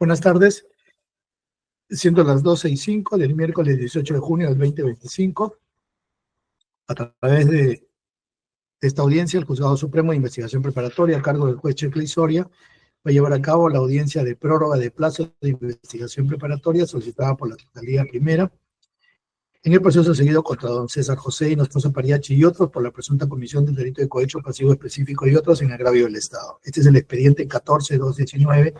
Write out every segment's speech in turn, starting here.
Buenas tardes. Siendo las 12:05 del miércoles 18 de junio del 2025, a través de esta audiencia, el Juzgado Supremo de Investigación Preparatoria, a cargo del juez Checla Soria, va a llevar a cabo la audiencia de prórroga de plazo de investigación preparatoria solicitada por la Fiscalía Primera en el proceso seguido contra don César José Inostroza Pariachi y otros por la presunta comisión del delito de cohecho pasivo específico y otros en agravio del Estado. Este es el expediente 14-219-25.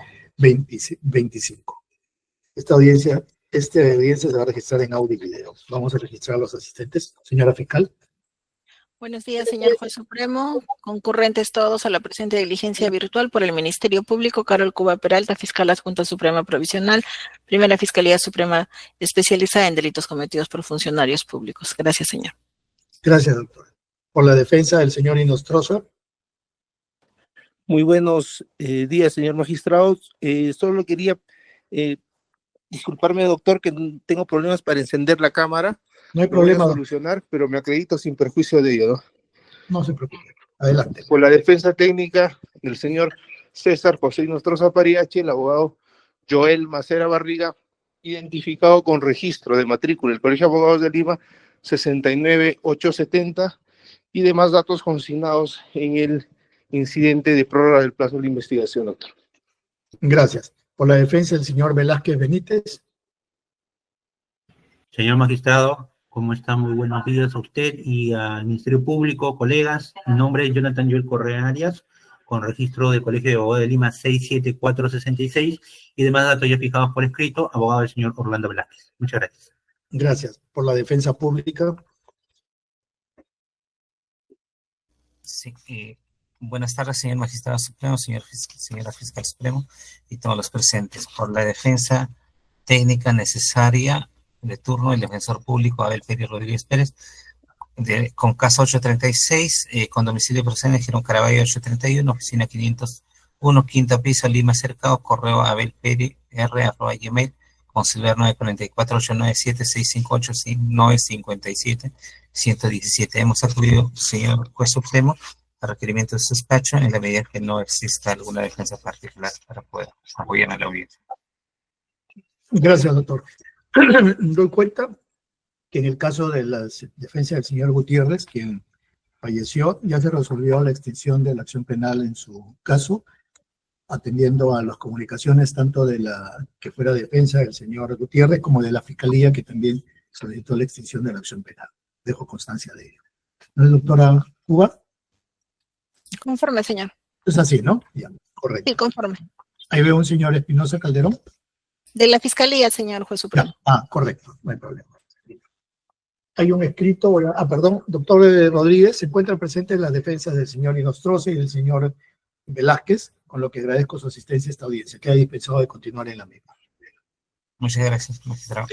Esta audiencia se va a registrar en audio y video. Vamos a registrar a los asistentes. Señora fiscal. Buenos días, señor juez supremo. Concurrentes todos a la presente diligencia virtual por el Ministerio Público, Carol Cuba Peralta, fiscal adjunta suprema provisional, Primera Fiscalía Suprema especializada en delitos cometidos por funcionarios públicos. Gracias, señor. Gracias, doctor. Por la defensa del señor Inostroza. Muy buenos días, señor magistrado. Solo quería disculparme, doctor, que tengo problemas para encender la cámara. No hay problema. Voy a solucionar, pero me acredito sin perjuicio de ello, ¿no? No se preocupe. Adelante. Por la defensa técnica del señor César José Inostroza Pariachi, el abogado Joel Macera Barriga, identificado con registro de matrícula del Colegio de Abogados de Lima 69870 y demás datos consignados en el incidente de prórroga del plazo de la investigación, doctor. Gracias. Por la defensa del señor Velázquez Benítez. Señor magistrado, ¿cómo está? Muy buenos días a usted y al Ministerio Público, colegas. Mi nombre es Jonathan Joel Correa Arias, con registro de Colegio de Abogados de Lima 67466 y demás datos ya fijados por escrito, abogado del señor Orlando Velázquez. Muchas gracias. Gracias. Por la defensa pública. Sí, buenas tardes, señor magistrado supremo, señora fiscal supremo y todos los presentes. Por la defensa técnica necesaria de turno, el defensor público Abel Pérez Rodríguez Pérez, con casa 836, con domicilio procedente en Girón Caraballo 831, oficina 501, quinto piso, Lima Cercado, correo abelpr@gmail, con celular 944-897-658-957-117. Hemos acudido, señor juez supremo, a requerimiento de su despacho en la medida que no exista alguna defensa particular para poder apoyar a la audiencia. Gracias, doctor. Doy cuenta que en el caso de la defensa del señor Gutiérrez, quien falleció, ya se resolvió la extinción de la acción penal en su caso, atendiendo a las comunicaciones tanto de la que fuera defensa del señor Gutiérrez como de la fiscalía, que también solicitó la extinción de la acción penal. Dejo constancia de ello. ¿No es, doctora Cuba? Conforme, señor. Es así, ¿no? Ya, correcto. Sí, conforme. Ahí veo un señor Espinosa Calderón. De la fiscalía, señor juez supremo. Correcto, no hay problema. Hay un escrito, perdón, doctor Rodríguez, se encuentra presente en las defensas del señor Inostroza y del señor Velázquez, con lo que agradezco su asistencia a esta audiencia. Queda dispensado de continuar en la misma. Muchas gracias, magistrado.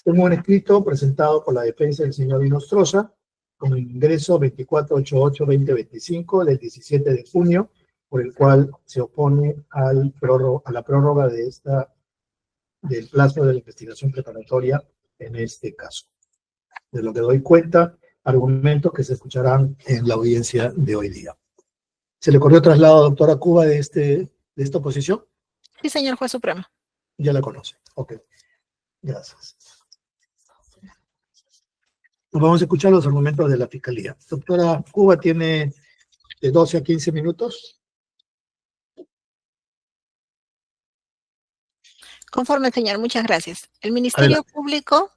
Tengo un escrito presentado por la defensa del señor Inostroza, con el ingreso 2488-2025 del 17 de junio, por el cual se opone a la prórroga del plazo de la investigación preparatoria en este caso. De lo que doy cuenta, argumentos que se escucharán en la audiencia de hoy día. ¿Se le corrió traslado a doctora Cuba de esta oposición? Sí, señor juez supremo. Ya la conoce. Ok. Gracias. Vamos a escuchar los argumentos de la fiscalía. Doctora Cuba tiene de 12 a 15 minutos. Conforme, señor, muchas gracias. El Ministerio Público,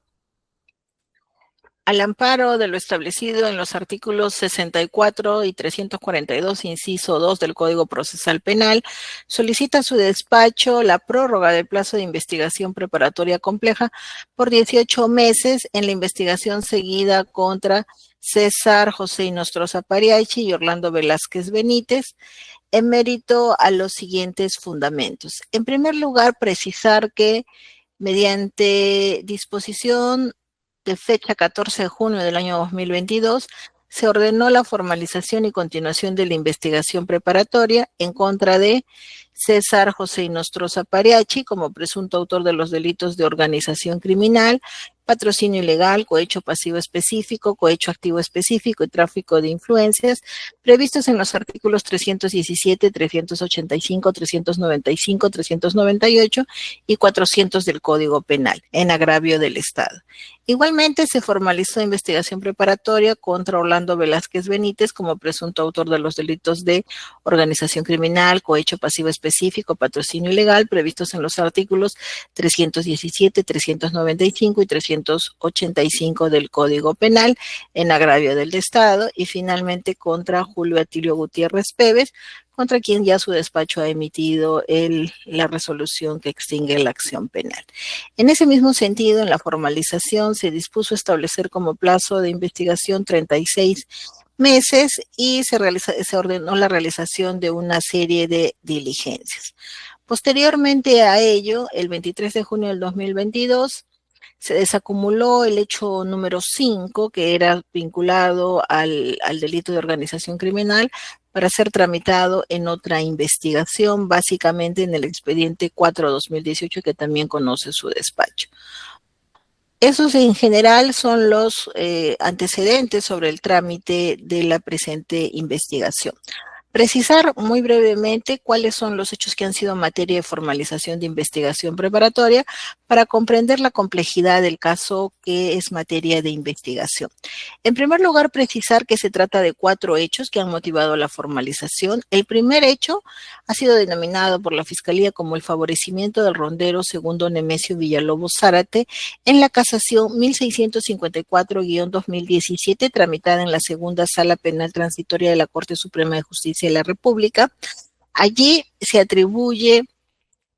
al amparo de lo establecido en los artículos 64 y 342, inciso 2 del Código Procesal Penal, solicita a su despacho la prórroga del plazo de investigación preparatoria compleja por 18 meses en la investigación seguida contra César José Inostroza Pariachi y Orlando Velázquez Benítez, en mérito a los siguientes fundamentos. En primer lugar, precisar que mediante disposición de fecha 14 de junio del año 2022, se ordenó la formalización y continuación de la investigación preparatoria en contra de César José Inostroza Pariachi como presunto autor de los delitos de organización criminal, patrocinio ilegal, cohecho pasivo específico, cohecho activo específico y tráfico de influencias, previstos en los artículos 317, 385, 395, 398 y 400 del Código Penal, en agravio del Estado. Igualmente, se formalizó investigación preparatoria contra Orlando Velázquez Benítez como presunto autor de los delitos de organización criminal, cohecho pasivo específico, patrocinio ilegal, previstos en los artículos 317, 395 y 385 del Código Penal, en agravio del Estado, y finalmente contra Julio Atilio Gutiérrez Pérez, contra quien ya su despacho ha emitido la resolución que extingue la acción penal. En ese mismo sentido, en la formalización se dispuso establecer como plazo de investigación 36 meses y se ordenó la realización de una serie de diligencias. Posteriormente a ello, el 23 de junio del 2022, se desacumuló el hecho número 5, que era vinculado al delito de organización criminal, para ser tramitado en otra investigación, básicamente en el expediente 4/2018, que también conoce su despacho. Esos en general son los antecedentes sobre el trámite de la presente investigación. Precisar muy brevemente cuáles son los hechos que han sido materia de formalización de investigación preparatoria para comprender la complejidad del caso que es materia de investigación. En primer lugar, precisar que se trata de 4 hechos que han motivado la formalización. El primer hecho ha sido denominado por la Fiscalía como el favorecimiento del rondero segundo Nemesio Villalobos Zárate en la casación 1654-2017, tramitada en la segunda Sala Penal Transitoria de la Corte Suprema de Justicia de la República. Allí se atribuye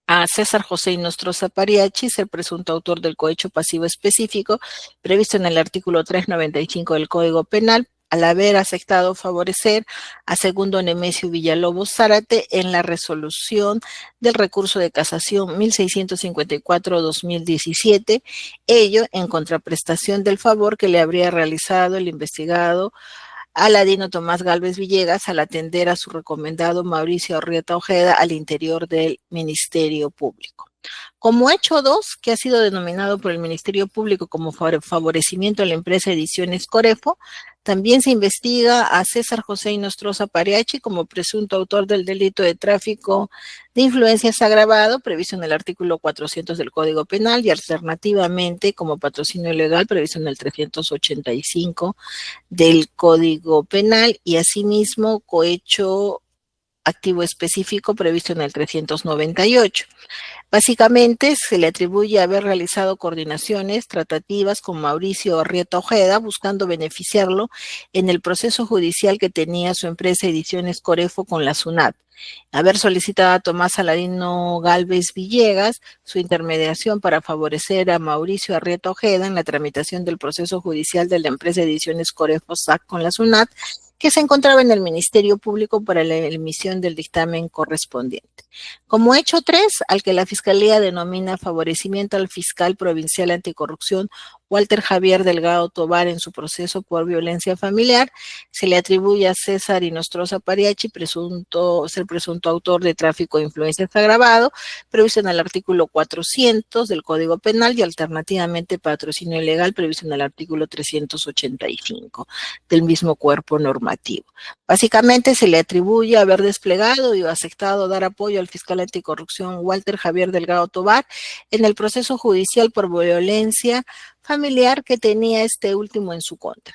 a César José Inostroza Pariachi ser presunto autor del cohecho pasivo específico previsto en el artículo 395 del Código Penal, al haber aceptado favorecer a segundo Nemesio Villalobos Zárate en la resolución del recurso de casación 1654-2017, ello en contraprestación del favor que le habría realizado el investigado Aladino Tomás Gálvez Villegas al atender a su recomendado Mauricio Arrieta Ojeda al interior del Ministerio Público. Como hecho 2, que ha sido denominado por el Ministerio Público como favorecimiento a la empresa Ediciones Corefo, también se investiga a César José Inostroza Pariachi como presunto autor del delito de tráfico de influencias agravado, previsto en el artículo 400 del Código Penal, y alternativamente como patrocinio ilegal, previsto en el 385 del Código Penal, y asimismo cohecho activo específico previsto en el 398. Básicamente, se le atribuye haber realizado coordinaciones tratativas con Mauricio Arrieta Ojeda, buscando beneficiarlo en el proceso judicial que tenía su empresa Ediciones Corefo con la SUNAT. Haber solicitado a Tomás Aladino Gálvez Villegas su intermediación para favorecer a Mauricio Arrieta Ojeda en la tramitación del proceso judicial de la empresa Ediciones Corefo SAC con la SUNAT, que se encontraba en el Ministerio Público para la emisión del dictamen correspondiente. Como hecho 3, al que la Fiscalía denomina favorecimiento al fiscal provincial anticorrupción Walter Javier Delgado Tovar en su proceso por violencia familiar, se le atribuye a César Inostroza Pariachi ser presunto autor de tráfico de influencias agravado, previsto en el artículo 400 del Código Penal, y alternativamente patrocinio ilegal, previsto en el artículo 385 del mismo cuerpo normativo. Básicamente, se le atribuye haber desplegado y aceptado dar apoyo al fiscal anticorrupción Walter Javier Delgado Tovar en el proceso judicial por violencia familiar que tenía este último en su contra.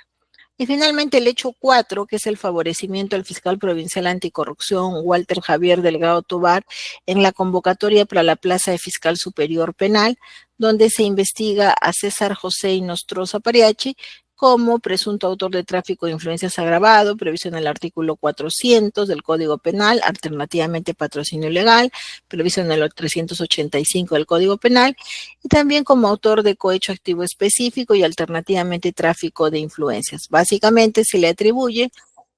Y finalmente el hecho 4, que es el favorecimiento al fiscal provincial anticorrupción Walter Javier Delgado Tovar en la convocatoria para la plaza de fiscal superior penal, donde se investiga a César José Inostroza Pariachi como presunto autor de tráfico de influencias agravado, previsto en el artículo 400 del Código Penal, alternativamente patrocinio ilegal, previsto en el 385 del Código Penal, y también como autor de cohecho activo específico y alternativamente tráfico de influencias. Básicamente se le atribuye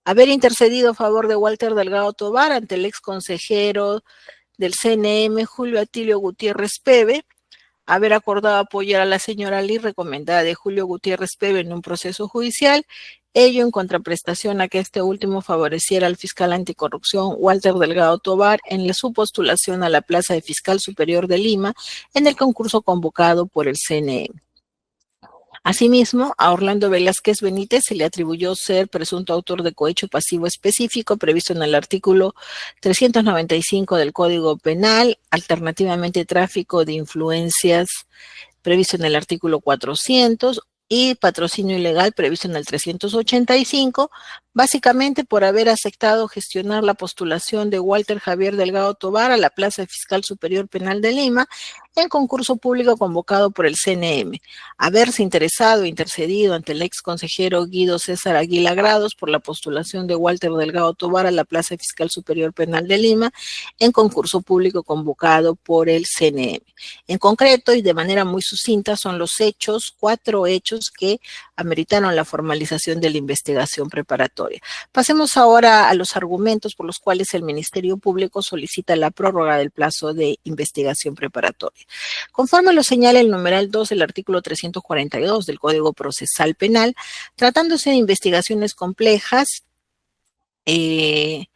haber intercedido a favor de Walter Delgado Tovar ante el ex consejero del CNM, Julio Atilio Gutiérrez Pebe, haber acordado apoyar a la señora Lee, recomendada de Julio Gutiérrez Pebe en un proceso judicial, ello en contraprestación a que este último favoreciera al fiscal anticorrupción Walter Delgado Tovar en su postulación a la plaza de fiscal superior de Lima en el concurso convocado por el CNM. Asimismo, a Orlando Velázquez Benítez se le atribuyó ser presunto autor de cohecho pasivo específico previsto en el artículo 395 del Código Penal, alternativamente tráfico de influencias previsto en el artículo 400 y patrocinio ilegal previsto en el 385, básicamente por haber aceptado gestionar la postulación de Walter Javier Delgado Tovar a la plaza de Fiscal Superior Penal de Lima en concurso público convocado por el CNM, haberse interesado e intercedido ante el ex consejero Guido César Aguila Grados por la postulación de Walter Delgado Tovar a la plaza de Fiscal Superior Penal de Lima en concurso público convocado por el CNM. En concreto y de manera muy sucinta son los hechos, 4 hechos que ameritaron la formalización de la investigación preparatoria. Pasemos ahora a los argumentos por los cuales el Ministerio Público solicita la prórroga del plazo de investigación preparatoria. Conforme lo señala el numeral 2 del artículo 342 del Código Procesal Penal, tratándose de investigaciones complejas, el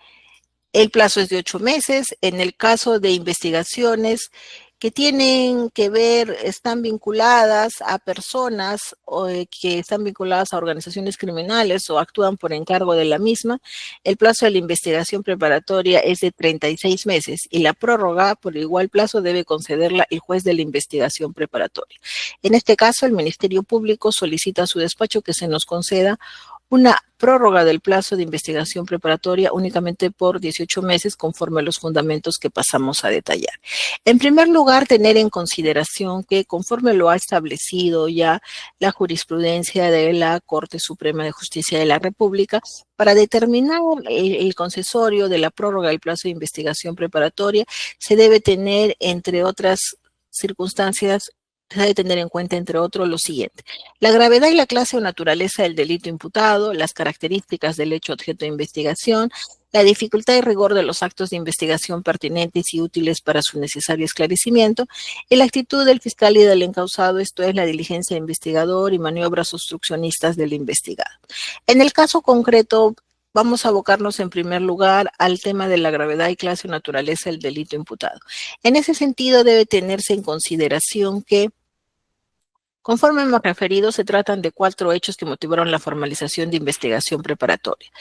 plazo es de 8 meses. En el caso de investigaciones que tienen que ver, están vinculadas a personas o que están vinculadas a organizaciones criminales o actúan por encargo de la misma, el plazo de la investigación preparatoria es de 36 meses y la prórroga por igual plazo debe concederla el juez de la investigación preparatoria. En este caso, el Ministerio Público solicita a su despacho que se nos conceda una prórroga del plazo de investigación preparatoria únicamente por 18 meses conforme a los fundamentos que pasamos a detallar. En primer lugar, tener en consideración que conforme lo ha establecido ya la jurisprudencia de la Corte Suprema de Justicia de la República, para determinar el concesorio de la prórroga del plazo de investigación preparatoria se debe tener, entre otras circunstancias, se debe tener en cuenta, entre otros, lo siguiente: la gravedad y la clase o naturaleza del delito imputado, las características del hecho objeto de investigación, la dificultad y rigor de los actos de investigación pertinentes y útiles para su necesario esclarecimiento, y la actitud del fiscal y del encausado, esto es, la diligencia del investigador y maniobras obstruccionistas del investigado. En el caso concreto, vamos a abocarnos en primer lugar al tema de la gravedad y clase o naturaleza del delito imputado. En ese sentido, debe tenerse en consideración que, conforme hemos referido, se tratan de 4 hechos que motivaron la formalización de investigación preparatoria.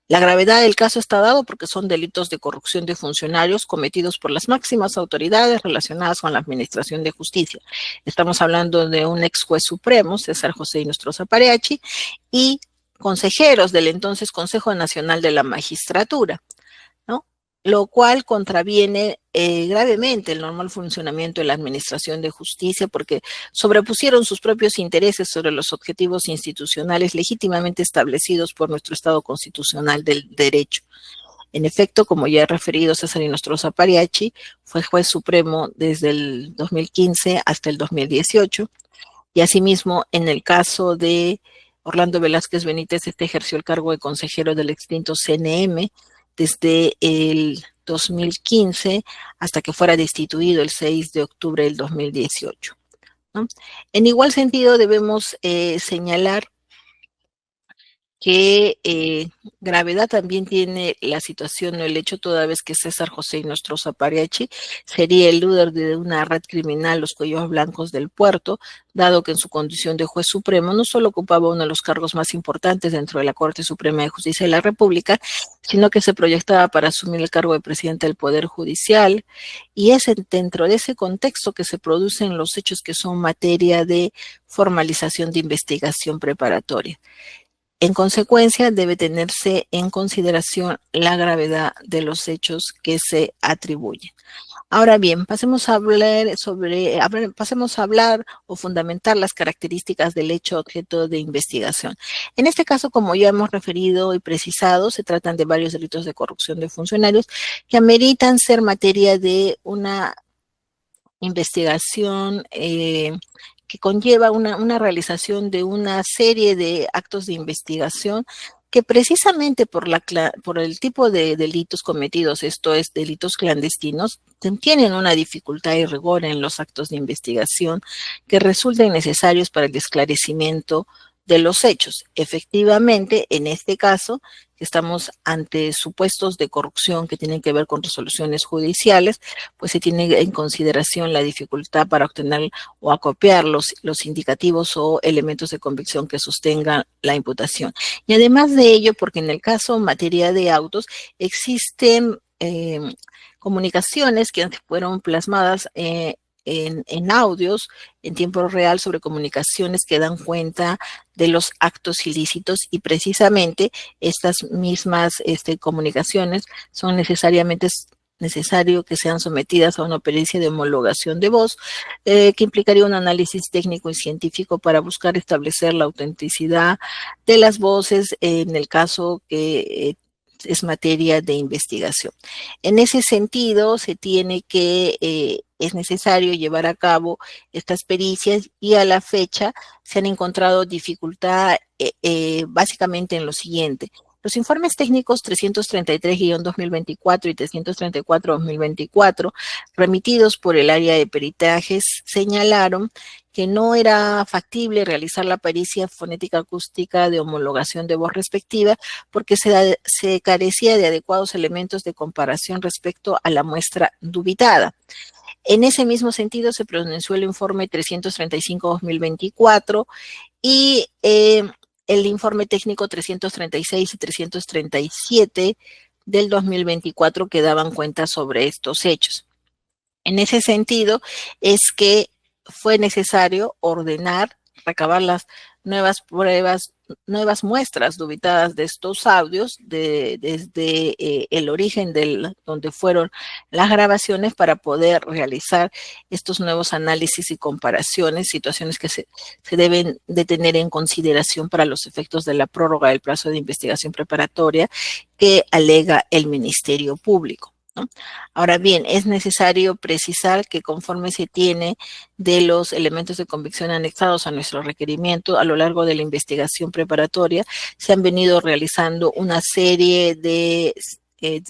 La gravedad del caso está dado porque son delitos de corrupción de funcionarios cometidos por las máximas autoridades relacionadas con la administración de justicia. Estamos hablando de un ex juez supremo, César José Inostroza Pareachi, y consejeros del entonces Consejo Nacional de la Magistratura, ¿no? Lo cual contraviene gravemente el normal funcionamiento de la administración de justicia porque sobrepusieron sus propios intereses sobre los objetivos institucionales legítimamente establecidos por nuestro Estado constitucional del derecho. En efecto, como ya he referido, César Inostroza Pareachi fue juez supremo desde el 2015 hasta el 2018 y asimismo en el caso de Orlando Velázquez Benítez, ejerció el cargo de consejero del extinto CNM desde el 2015 hasta que fuera destituido el 6 de octubre del 2018, ¿no? En igual sentido, debemos señalar que gravedad también tiene la situación o el hecho toda vez que César José Inostroza Pareachi sería el líder de una red criminal, los Cuellos Blancos del Puerto, dado que en su condición de juez supremo no solo ocupaba uno de los cargos más importantes dentro de la Corte Suprema de Justicia de la República, sino que se proyectaba para asumir el cargo de presidente del Poder Judicial, y es dentro de ese contexto que se producen los hechos que son materia de formalización de investigación preparatoria. En consecuencia, debe tenerse en consideración la gravedad de los hechos que se atribuyen. Ahora bien, pasemos a hablar o fundamentar las características del hecho objeto de investigación. En este caso, como ya hemos referido y precisado, se tratan de varios delitos de corrupción de funcionarios que ameritan ser materia de una investigación que conlleva una realización de una serie de actos de investigación que precisamente por el tipo de delitos cometidos, esto es, delitos clandestinos, tienen una dificultad y rigor en los actos de investigación que resulten necesarios para el esclarecimiento de los hechos. Efectivamente, en este caso, estamos ante supuestos de corrupción que tienen que ver con resoluciones judiciales, pues se tiene en consideración la dificultad para obtener o acopiar los indicativos o elementos de convicción que sostengan la imputación. Y además de ello, porque en el caso en materia de autos, existen comunicaciones que fueron plasmadas en audios en tiempo real sobre comunicaciones que dan cuenta de los actos ilícitos, y precisamente estas mismas comunicaciones son necesario que sean sometidas a una pericia de homologación de voz, que implicaría un análisis técnico y científico para buscar establecer la autenticidad de las voces en el caso que es materia de investigación. En ese sentido, es necesario llevar a cabo estas pericias, y a la fecha se han encontrado dificultad básicamente en lo siguiente. Los informes técnicos 333-2024 y 334-2024, remitidos por el área de peritajes, señalaron que no era factible realizar la pericia fonética acústica de homologación de voz respectiva porque se carecía de adecuados elementos de comparación respecto a la muestra dubitada. En ese mismo sentido se pronunció el informe 335-2024 y el informe técnico 336 y 337 del 2024 que daban cuenta sobre estos hechos. En ese sentido es que fue necesario ordenar, recabar las nuevas pruebas, nuevas muestras dubitadas de estos audios desde el origen donde fueron las grabaciones, para poder realizar estos nuevos análisis y comparaciones, situaciones que se deben de tener en consideración para los efectos de la prórroga del plazo de investigación preparatoria que alega el Ministerio Público, ¿no? Ahora bien, es necesario precisar que conforme se tiene de los elementos de convicción anexados a nuestro requerimiento a lo largo de la investigación preparatoria, se han venido realizando una serie de se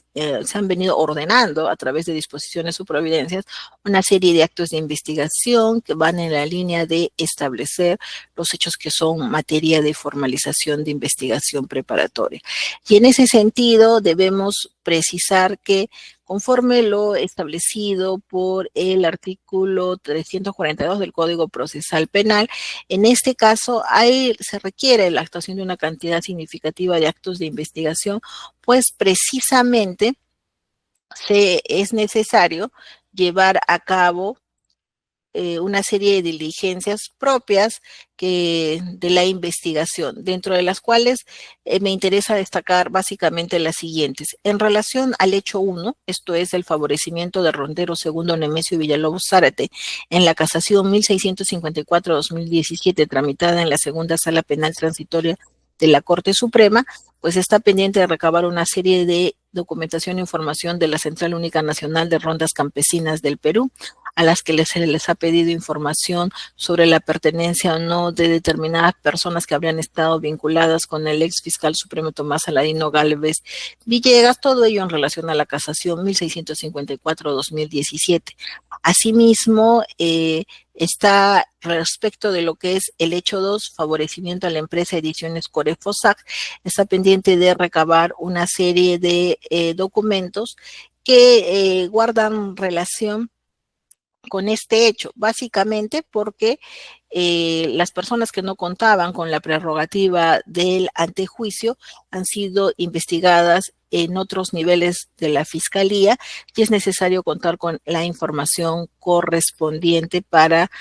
han venido ordenando a través de disposiciones o providencias una serie de actos de investigación que van en la línea de establecer los hechos que son materia de formalización de investigación preparatoria. Y en ese sentido debemos precisar que, conforme lo establecido por el artículo 342 del Código Procesal Penal, en este caso se requiere la actuación de una cantidad significativa de actos de investigación, pues precisamente es necesario llevar a cabo una serie de diligencias propias de la investigación, dentro de las cuales me interesa destacar básicamente las siguientes. En relación al hecho 1, esto es el favorecimiento de Rondero II Nemesio Villalobos Zárate en la casación 1654-2017, tramitada en la segunda Sala Penal Transitoria de la Corte Suprema, pues está pendiente de recabar una serie de documentación e información de la Central Única Nacional de Rondas Campesinas del Perú, a las que se les ha pedido información sobre la pertenencia o no de determinadas personas que habrían estado vinculadas con el ex fiscal supremo Tomás Aladino Gálvez Villegas, todo ello en relación a la casación 1654-2017. Asimismo, está respecto de lo que es el hecho 2, favorecimiento a la empresa Ediciones Corefosac, está pendiente de recabar una serie de documentos que guardan relación con este hecho, básicamente porque las personas que no contaban con la prerrogativa del antejuicio han sido investigadas en otros niveles de la Fiscalía, y es necesario contar con la información correspondiente para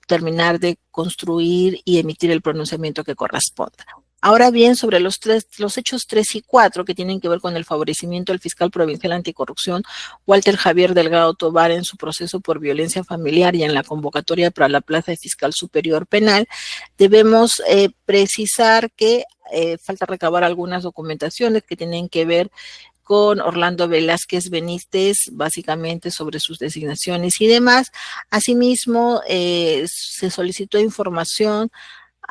terminar de construir y emitir el pronunciamiento que corresponda. Ahora bien, sobre los hechos 3 y 4, que tienen que ver con el favorecimiento del fiscal provincial anticorrupción, Walter Javier Delgado Tovar, en su proceso por violencia familiar y en la convocatoria para la plaza de fiscal superior penal, debemos precisar que falta recabar algunas documentaciones que tienen que ver con Orlando Velázquez Benítez, básicamente sobre sus designaciones y demás. Asimismo, se solicitó información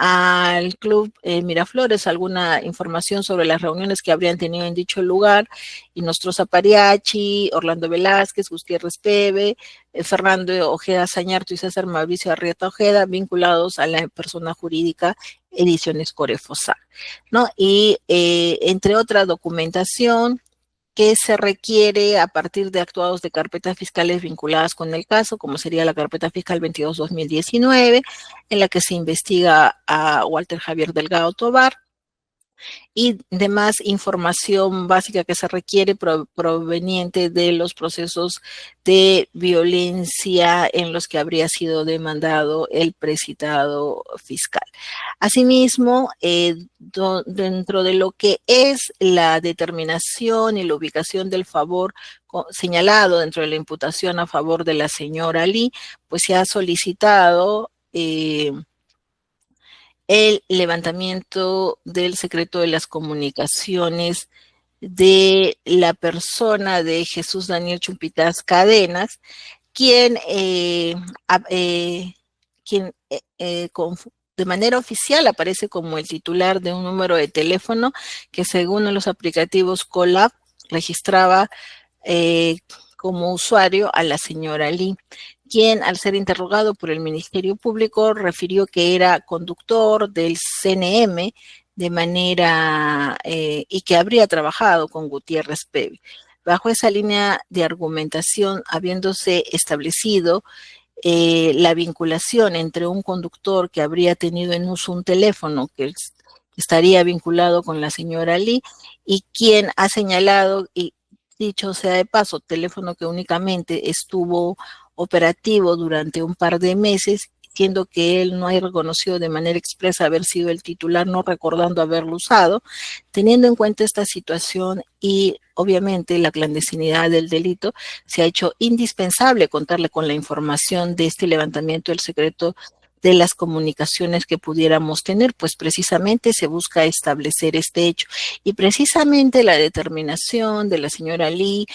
al Club Miraflores alguna información sobre las reuniones que habrían tenido en dicho lugar, y Nostroza Pariachi, Orlando Velázquez, Gutiérrez Pebe, Fernando Ojeda Sañarto y César Mauricio Arrieta Ojeda, vinculados a la persona jurídica Ediciones Corefosa, ¿no? Y entre otra documentación que se requiere a partir de actuados de carpetas fiscales vinculadas con el caso, como sería la carpeta fiscal 22-2019, en la que se investiga a Walter Javier Delgado Tovar, y demás información básica que se requiere proveniente de los procesos de violencia en los que habría sido demandado el precitado fiscal. Asimismo, dentro de lo que es la determinación y la ubicación del favor señalado dentro de la imputación a favor de la señora Lee, pues se ha solicitado el levantamiento del secreto de las comunicaciones de la persona de Jesús Daniel Chumpitas Cadenas, quien de manera oficial aparece como el titular de un número de teléfono que, según los aplicativos Colab, registraba como usuario a la señora Lee, quien, al ser interrogado por el Ministerio Público, refirió que era conductor del CNM de manera y que habría trabajado con Gutiérrez Pebe. Bajo esa línea de argumentación, habiéndose establecido la vinculación entre un conductor que habría tenido en uso un teléfono que estaría vinculado con la señora Lee, y quien ha señalado, y dicho sea de paso, teléfono que únicamente estuvo operativo durante un par de meses, siendo que él no ha reconocido de manera expresa haber sido el titular, no recordando haberlo usado. Teniendo en cuenta esta situación y obviamente la clandestinidad del delito, se ha hecho indispensable contarle con la información de este levantamiento del secreto de las comunicaciones que pudiéramos tener, pues precisamente se busca establecer este hecho. Y precisamente la determinación de la señora Lee,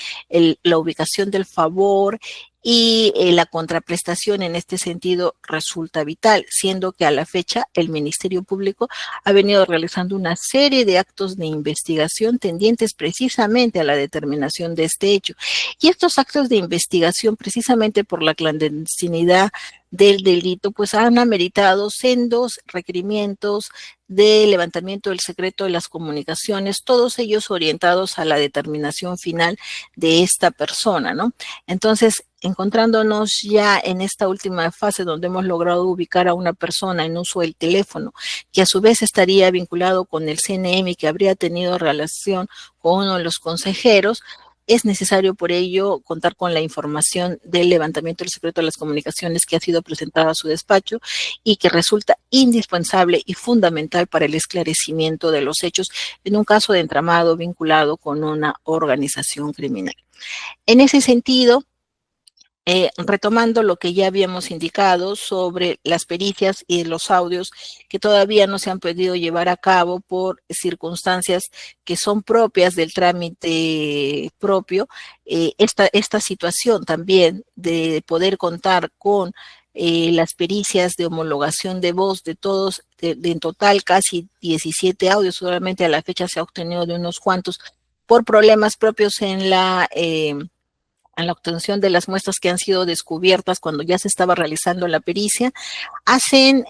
la ubicación del favor y la contraprestación en este sentido resulta vital, siendo que a la fecha el Ministerio Público ha venido realizando una serie de actos de investigación tendientes precisamente a la determinación de este hecho. Y estos actos de investigación, precisamente por la clandestinidad del delito, pues han ameritado sendos requerimientos de levantamiento del secreto de las comunicaciones, todos ellos orientados a la determinación final de esta persona, ¿no? Entonces, encontrándonos ya en esta última fase donde hemos logrado ubicar a una persona en uso del teléfono, que a su vez estaría vinculado con el CNM y que habría tenido relación con uno de los consejeros, es necesario por ello contar con la información del levantamiento del secreto de las comunicaciones que ha sido presentada a su despacho y que resulta indispensable y fundamental para el esclarecimiento de los hechos en un caso de entramado vinculado con una organización criminal. En ese sentido, retomando lo que ya habíamos indicado sobre las pericias y los audios que todavía no se han podido llevar a cabo por circunstancias que son propias del trámite propio, esta situación también de poder contar con las pericias de homologación de voz de todos, en total casi 17 audios, solamente a la fecha se ha obtenido de unos cuantos por problemas propios en la obtención de las muestras que han sido descubiertas cuando ya se estaba realizando la pericia, hacen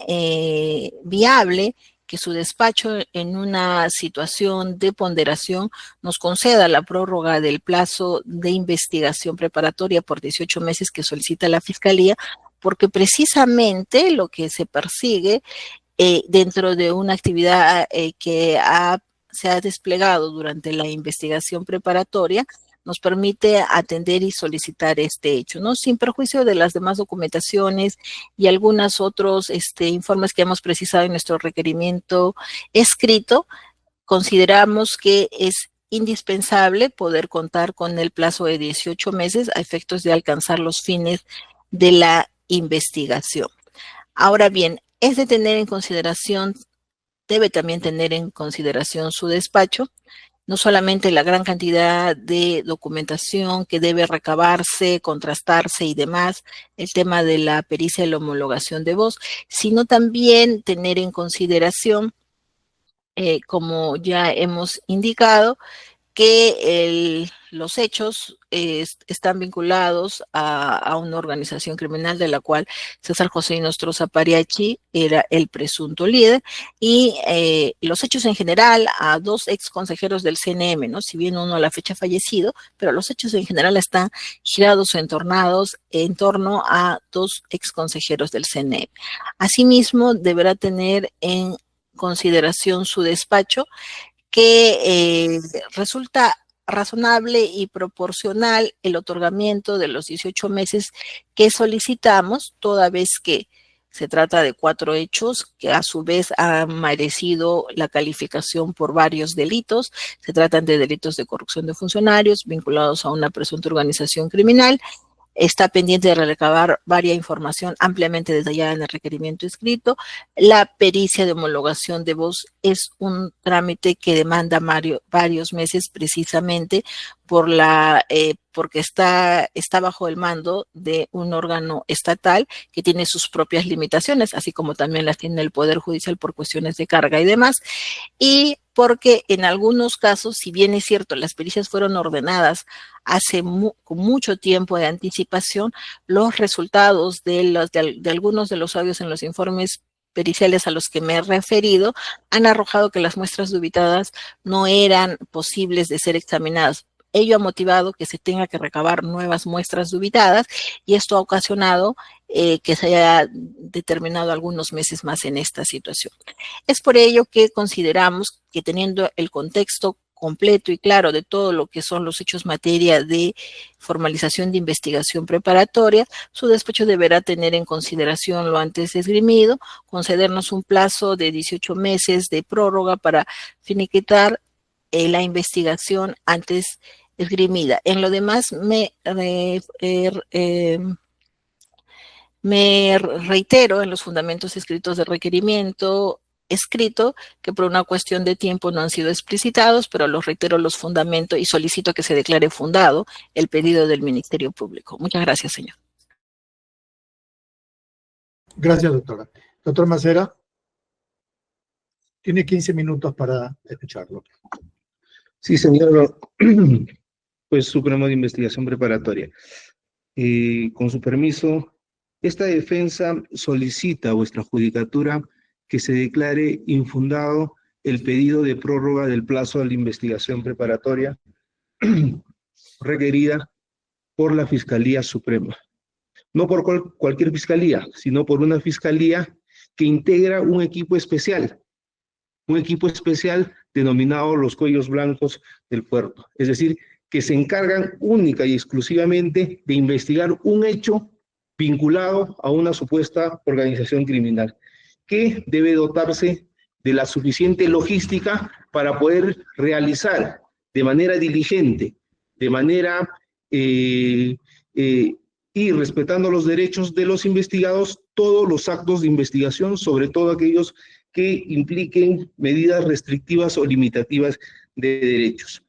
viable que su despacho, en una situación de ponderación, nos conceda la prórroga del plazo de investigación preparatoria por 18 meses que solicita la Fiscalía, porque precisamente lo que se persigue dentro de una actividad que se ha desplegado durante la investigación preparatoria, nos permite atender y solicitar este hecho, ¿no? Sin perjuicio de las demás documentaciones y algunos otros informes que hemos precisado en nuestro requerimiento escrito, consideramos que es indispensable poder contar con el plazo de 18 meses a efectos de alcanzar los fines de la investigación. Ahora bien, es de tener en consideración, debe también tener en consideración su despacho, no solamente la gran cantidad de documentación que debe recabarse, contrastarse y demás, el tema de la pericia de la homologación de voz, sino también tener en consideración, como ya hemos indicado, que los hechos están vinculados a una organización criminal de la cual César José Nostroza Pariachi era el presunto líder, y los hechos en general a dos ex consejeros del CNM, ¿no? Si bien uno a la fecha ha fallecido, pero los hechos en general están girados o entornados en torno a dos ex consejeros del CNM. Asimismo, deberá tener en consideración su despacho, que resulta razonable y proporcional el otorgamiento de los 18 meses que solicitamos, toda vez que se trata de 4 hechos que a su vez han merecido la calificación por varios delitos. Se tratan de delitos de corrupción de funcionarios vinculados a una presunta organización criminal. Está pendiente de recabar varias información ampliamente detallada en el requerimiento escrito. La pericia de homologación de voz es un trámite que demanda varios meses, precisamente porque está bajo el mando de un órgano estatal que tiene sus propias limitaciones, así como también las tiene el Poder Judicial por cuestiones de carga y demás. Y porque en algunos casos, si bien es cierto, las pericias fueron ordenadas con mucho tiempo de anticipación, los resultados de algunos de los audios en los informes periciales a los que me he referido han arrojado que las muestras dubitadas no eran posibles de ser examinadas. Ello ha motivado que se tenga que recabar nuevas muestras dubitadas, y esto ha ocasionado que se haya determinado algunos meses más en esta situación. Es por ello que consideramos que, teniendo el contexto completo y claro de todo lo que son los hechos materia de formalización de investigación preparatoria, su despacho deberá tener en consideración lo antes esgrimido, concedernos un plazo de 18 meses de prórroga para finiquitar la investigación antes esgrimida. En lo demás, me reitero en los fundamentos escritos del requerimiento escrito, que por una cuestión de tiempo no han sido explicitados, pero los reitero los fundamentos y solicito que se declare fundado el pedido del Ministerio Público. Muchas gracias, señor. Gracias, doctora. Doctor Macera, tiene 15 minutos para escucharlo. Sí, señor juez supremo de investigación preparatoria. Con su permiso, esta defensa solicita a vuestra judicatura que se declare infundado el pedido de prórroga del plazo de la investigación preparatoria requerida por la Fiscalía Suprema. No por cualquier fiscalía, sino por una fiscalía que integra un equipo especial denominado los cuellos blancos del puerto. Es decir, que se encargan única y exclusivamente de investigar un hecho vinculado a una supuesta organización criminal, que debe dotarse de la suficiente logística para poder realizar de manera diligente, de manera y respetando los derechos de los investigados, todos los actos de investigación, sobre todo aquellos que impliquen medidas restrictivas o limitativas de derechos.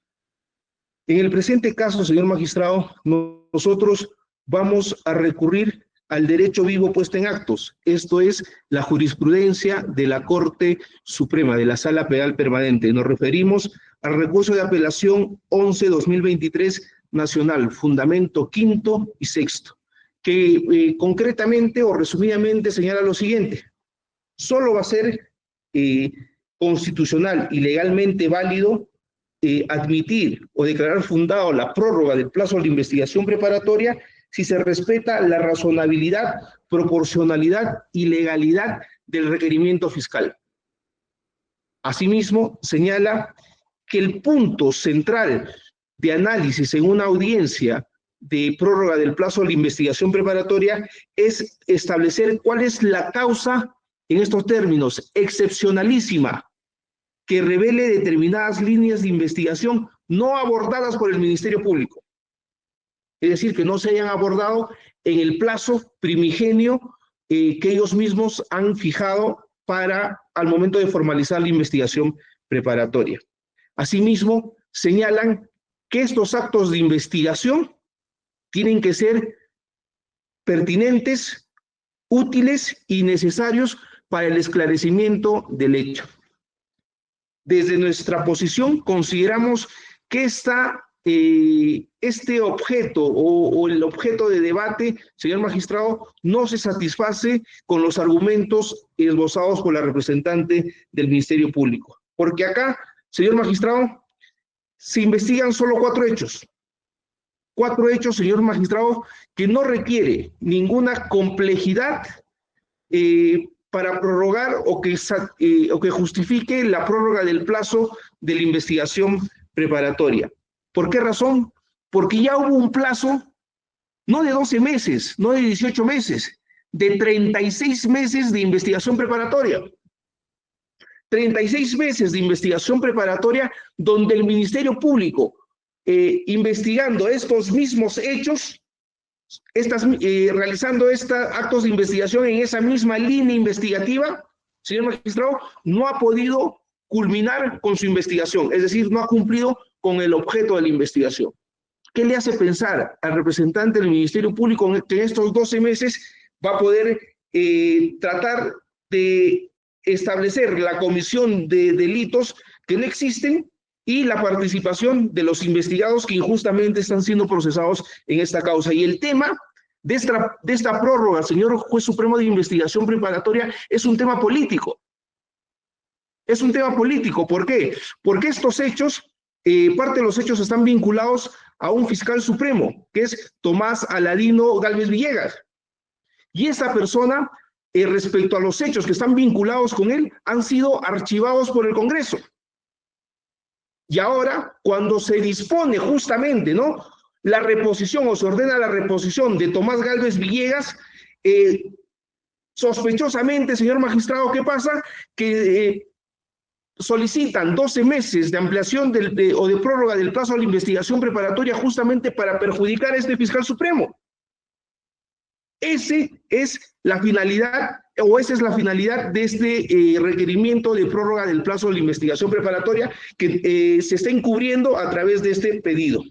En el presente caso, señor magistrado, nosotros vamos a recurrir al derecho vivo puesto en actos, esto es, la jurisprudencia de la Corte Suprema, de la Sala Penal Permanente. Nos referimos al recurso de apelación 11-2023 nacional, fundamento quinto y sexto, que concretamente o resumidamente señala lo siguiente: solo va a ser constitucional y legalmente válido admitir o declarar fundado la prórroga del plazo de la investigación preparatoria si se respeta la razonabilidad, proporcionalidad y legalidad del requerimiento fiscal. Asimismo, señala que el punto central de análisis en una audiencia de prórroga del plazo de la investigación preparatoria es establecer cuál es la causa, en estos términos, excepcionalísima, que revele determinadas líneas de investigación no abordadas por el Ministerio Público. Es decir, que no se hayan abordado en el plazo primigenio que ellos mismos han fijado al momento de formalizar la investigación preparatoria. Asimismo, señalan que estos actos de investigación tienen que ser pertinentes, útiles y necesarios para el esclarecimiento del hecho. Desde nuestra posición consideramos que este objeto o el objeto de debate, señor magistrado, no se satisface con los argumentos esbozados por la representante del Ministerio Público. Porque acá, señor magistrado, se investigan solo 4 hechos. 4 hechos, señor magistrado, que no requiere ninguna complejidad para prorrogar o que justifique la prórroga del plazo de la investigación preparatoria. ¿Por qué razón? Porque ya hubo un plazo, no de 12 meses, no de 18 meses, de 36 meses de investigación preparatoria. 36 meses de investigación preparatoria donde el Ministerio Público, investigando estos mismos hechos, realizando actos de investigación en esa misma línea investigativa, señor magistrado, no ha podido culminar con su investigación, es decir, no ha cumplido con el objeto de la investigación. ¿Qué le hace pensar al representante del Ministerio Público que en estos 12 meses va a poder tratar de establecer la comisión de delitos que no existen y la participación de los investigados que injustamente están siendo procesados en esta causa? Y el tema de esta prórroga, señor Juez Supremo de Investigación Preparatoria, es un tema político. Es un tema político. ¿Por qué? Porque estos hechos, parte de los hechos están vinculados a un fiscal supremo, que es Tomás Aladino Gálvez Villegas. Y esa persona, respecto a los hechos que están vinculados con él, han sido archivados por el Congreso. Y ahora, cuando se dispone justamente, ¿no?, la reposición o se ordena la reposición de Tomás Gálvez Villegas, sospechosamente, señor magistrado, ¿qué pasa? Que solicitan 12 meses de ampliación o de prórroga del plazo de la investigación preparatoria justamente para perjudicar a este fiscal supremo. Esa es la finalidad de este requerimiento de prórroga del plazo de la investigación preparatoria que se está encubriendo a través de este pedido.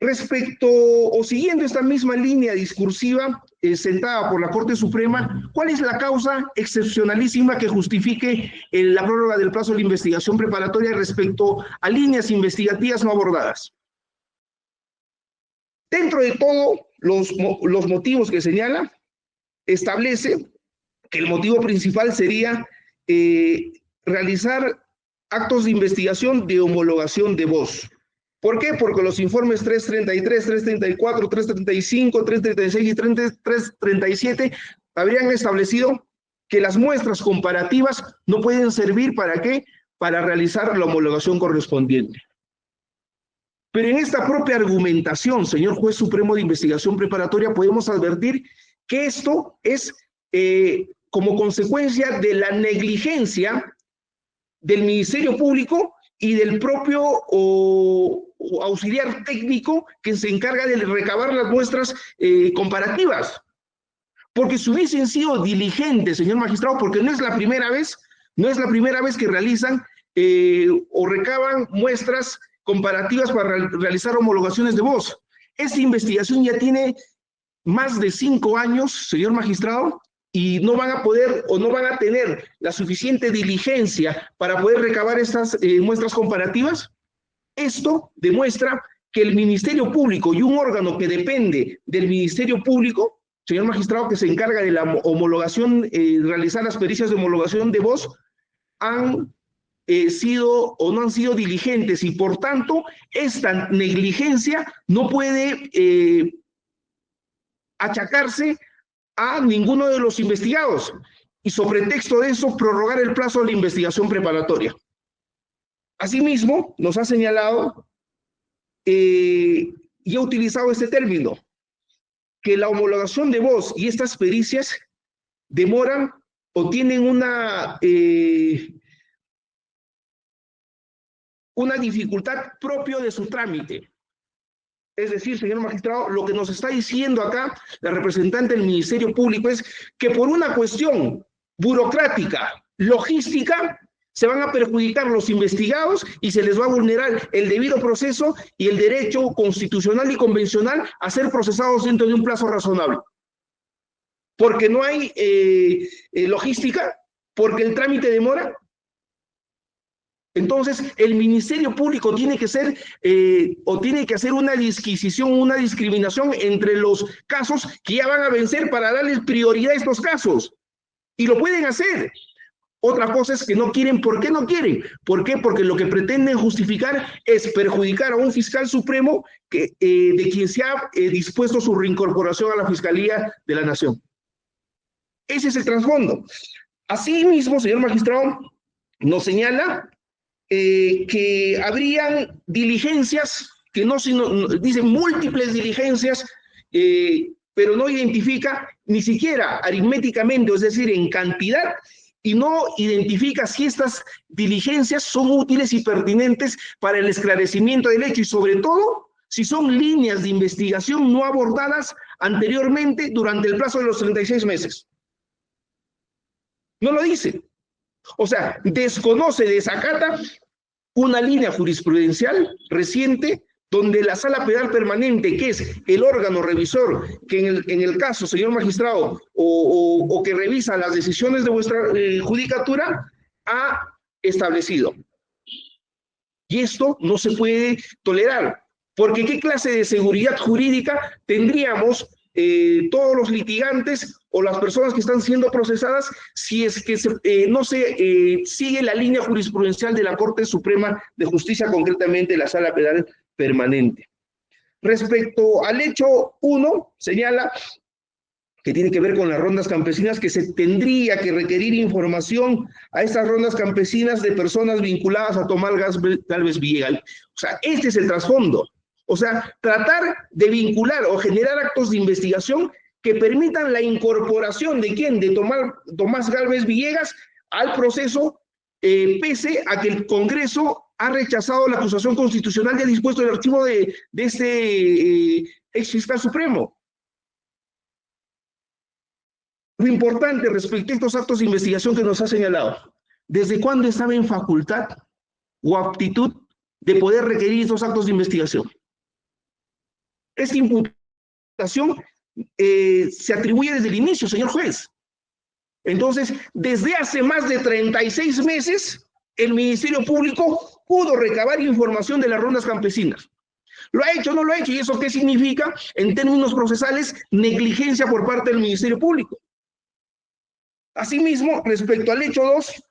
Respecto o siguiendo esta misma línea discursiva sentada por la Corte Suprema, ¿cuál es la causa excepcionalísima que justifique la prórroga del plazo de la investigación preparatoria respecto a líneas investigativas no abordadas? Dentro de todos los motivos que señala, establece que el motivo principal sería realizar actos de investigación de homologación de voz. ¿Por qué? Porque los informes 333, 334, 335, 336 y 337 habrían establecido que las muestras comparativas no pueden servir ¿para qué? Para realizar la homologación correspondiente. Pero en esta propia argumentación, señor Juez Supremo de Investigación Preparatoria, podemos advertir que esto es como consecuencia de la negligencia del Ministerio Público y del propio auxiliar técnico que se encarga de recabar las muestras comparativas. Porque si hubiesen sido diligentes, señor magistrado, porque no es la primera vez que realizan o recaban muestras comparativas para realizar homologaciones de voz. Esta investigación ya tiene más de 5 años, señor magistrado, y no van a poder o no van a tener la suficiente diligencia para poder recabar estas muestras comparativas. Esto demuestra que el Ministerio Público y un órgano que depende del Ministerio Público, señor magistrado, que se encarga de la homologación, realizar las pericias de homologación de voz, han sido o no han sido diligentes y por tanto esta negligencia no puede achacarse a ninguno de los investigados y sobre texto de eso prorrogar el plazo de la investigación preparatoria. Asimismo, nos ha señalado y ha utilizado este término, que la homologación de voz y estas pericias demoran o tienen una dificultad propia de su trámite. Es decir, señor magistrado, lo que nos está diciendo acá la representante del Ministerio Público es que por una cuestión burocrática, logística, se van a perjudicar los investigados y se les va a vulnerar el debido proceso y el derecho constitucional y convencional a ser procesados dentro de un plazo razonable. Porque no hay logística, porque el trámite demora. Entonces, el Ministerio Público tiene que ser, o tiene que hacer una disquisición, una discriminación entre los casos que ya van a vencer para darles prioridad a estos casos. Y lo pueden hacer. Otra cosa es que no quieren. ¿Por qué no quieren? ¿Por qué? Porque lo que pretenden justificar es perjudicar a un fiscal supremo de quien se ha dispuesto su reincorporación a la Fiscalía de la Nación. Ese es el trasfondo. Asimismo, señor magistrado, nos señala que habrían diligencias, que no, dicen múltiples diligencias, pero no identifica ni siquiera aritméticamente, es decir, en cantidad, y no identifica si estas diligencias son útiles y pertinentes para el esclarecimiento del hecho, y sobre todo, si son líneas de investigación no abordadas anteriormente durante el plazo de los 36 meses. No lo dice. O sea, desconoce, desacata una línea jurisprudencial reciente donde la Sala Penal Permanente, que es el órgano revisor que en el caso, señor magistrado, o que revisa las decisiones de vuestra judicatura, ha establecido. Y esto no se puede tolerar, porque ¿qué clase de seguridad jurídica tendríamos todos los litigantes o las personas que están siendo procesadas si es que no se sigue la línea jurisprudencial de la Corte Suprema de Justicia, concretamente la Sala Penal Permanente? Respecto al hecho 1, señala que tiene que ver con las rondas campesinas, que se tendría que requerir información a estas rondas campesinas de personas vinculadas a Tomás Gálvez Villegas. O sea, este es el trasfondo. O sea, tratar de vincular o generar actos de investigación que permitan la incorporación de ¿quién? De Tomás Gálvez Villegas al proceso, pese a que el Congreso ha rechazado la acusación constitucional y ha dispuesto el archivo de este ex fiscal supremo. Lo importante respecto a estos actos de investigación que nos ha señalado, ¿desde cuándo estaba en facultad o aptitud de poder requerir estos actos de investigación? Esta imputación se atribuye desde el inicio, señor juez. Entonces, desde hace más de 36 meses, el Ministerio Público pudo recabar información de las rondas campesinas. ¿Lo ha hecho o no lo ha hecho? ¿Y eso qué significa? En términos procesales, negligencia por parte del Ministerio Público. Asimismo, respecto al hecho 2,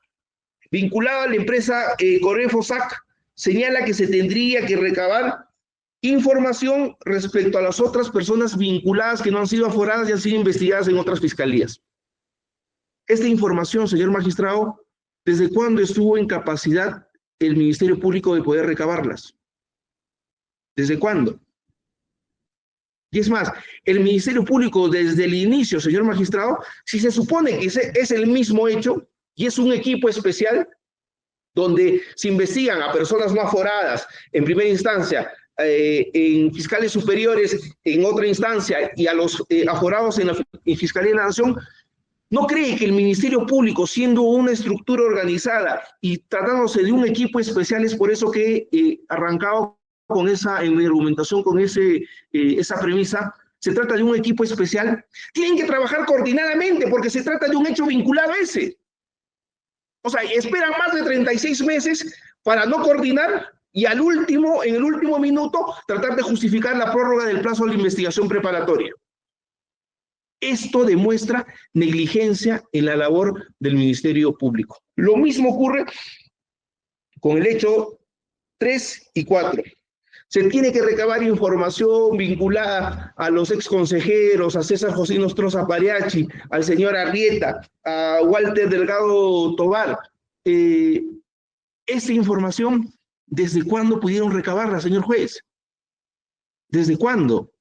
vinculado a la empresa Corefo-SAC, señala que se tendría que recabar información respecto a las otras personas vinculadas que no han sido aforadas y han sido investigadas en otras fiscalías. Esta información, señor magistrado, ¿desde cuándo estuvo en capacidad el Ministerio Público de poder recabarlas? ¿Desde cuándo? Y es más, el Ministerio Público desde el inicio, señor magistrado, si se supone que es el mismo hecho y es un equipo especial donde se investigan a personas no aforadas en primera instancia, en fiscales superiores en otra instancia y a los aforados en la Fiscalía de la Nación, ¿no cree que el Ministerio Público, siendo una estructura organizada y tratándose de un equipo especial, es por eso que arrancado con en mi argumentación con esa premisa, se trata de un equipo especial, tienen que trabajar coordinadamente porque se trata de un hecho vinculado a ese? O sea, esperan más de 36 meses para no coordinar y en el último minuto, tratar de justificar la prórroga del plazo de la investigación preparatoria. Esto demuestra negligencia en la labor del Ministerio Público. Lo mismo ocurre con el hecho 3 y 4. Se tiene que recabar información vinculada a los exconsejeros, a César José Nostroza Pariachi, al señor Arrieta, a Walter Delgado Tobar. Esta información, ¿desde cuándo pudieron recabarla, señor juez? ¿Desde cuándo?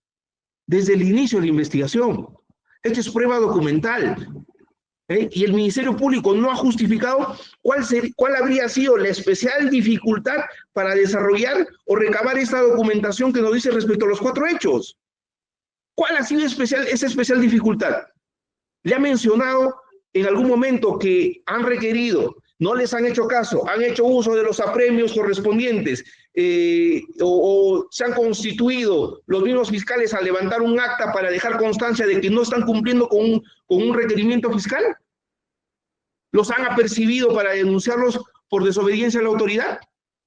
Desde el inicio de la investigación. Esto es prueba documental. Y el Ministerio Público no ha justificado cuál habría sido la especial dificultad para desarrollar o recabar esta documentación que nos dice respecto a los 4 hechos. ¿Cuál ha sido esa especial dificultad? Le ha mencionado en algún momento que han requerido no les han hecho caso, han hecho uso de los apremios correspondientes, o se han constituido los mismos fiscales a levantar un acta para dejar constancia de que no están cumpliendo con un requerimiento fiscal. ¿Los han apercibido para denunciarlos por desobediencia a la autoridad?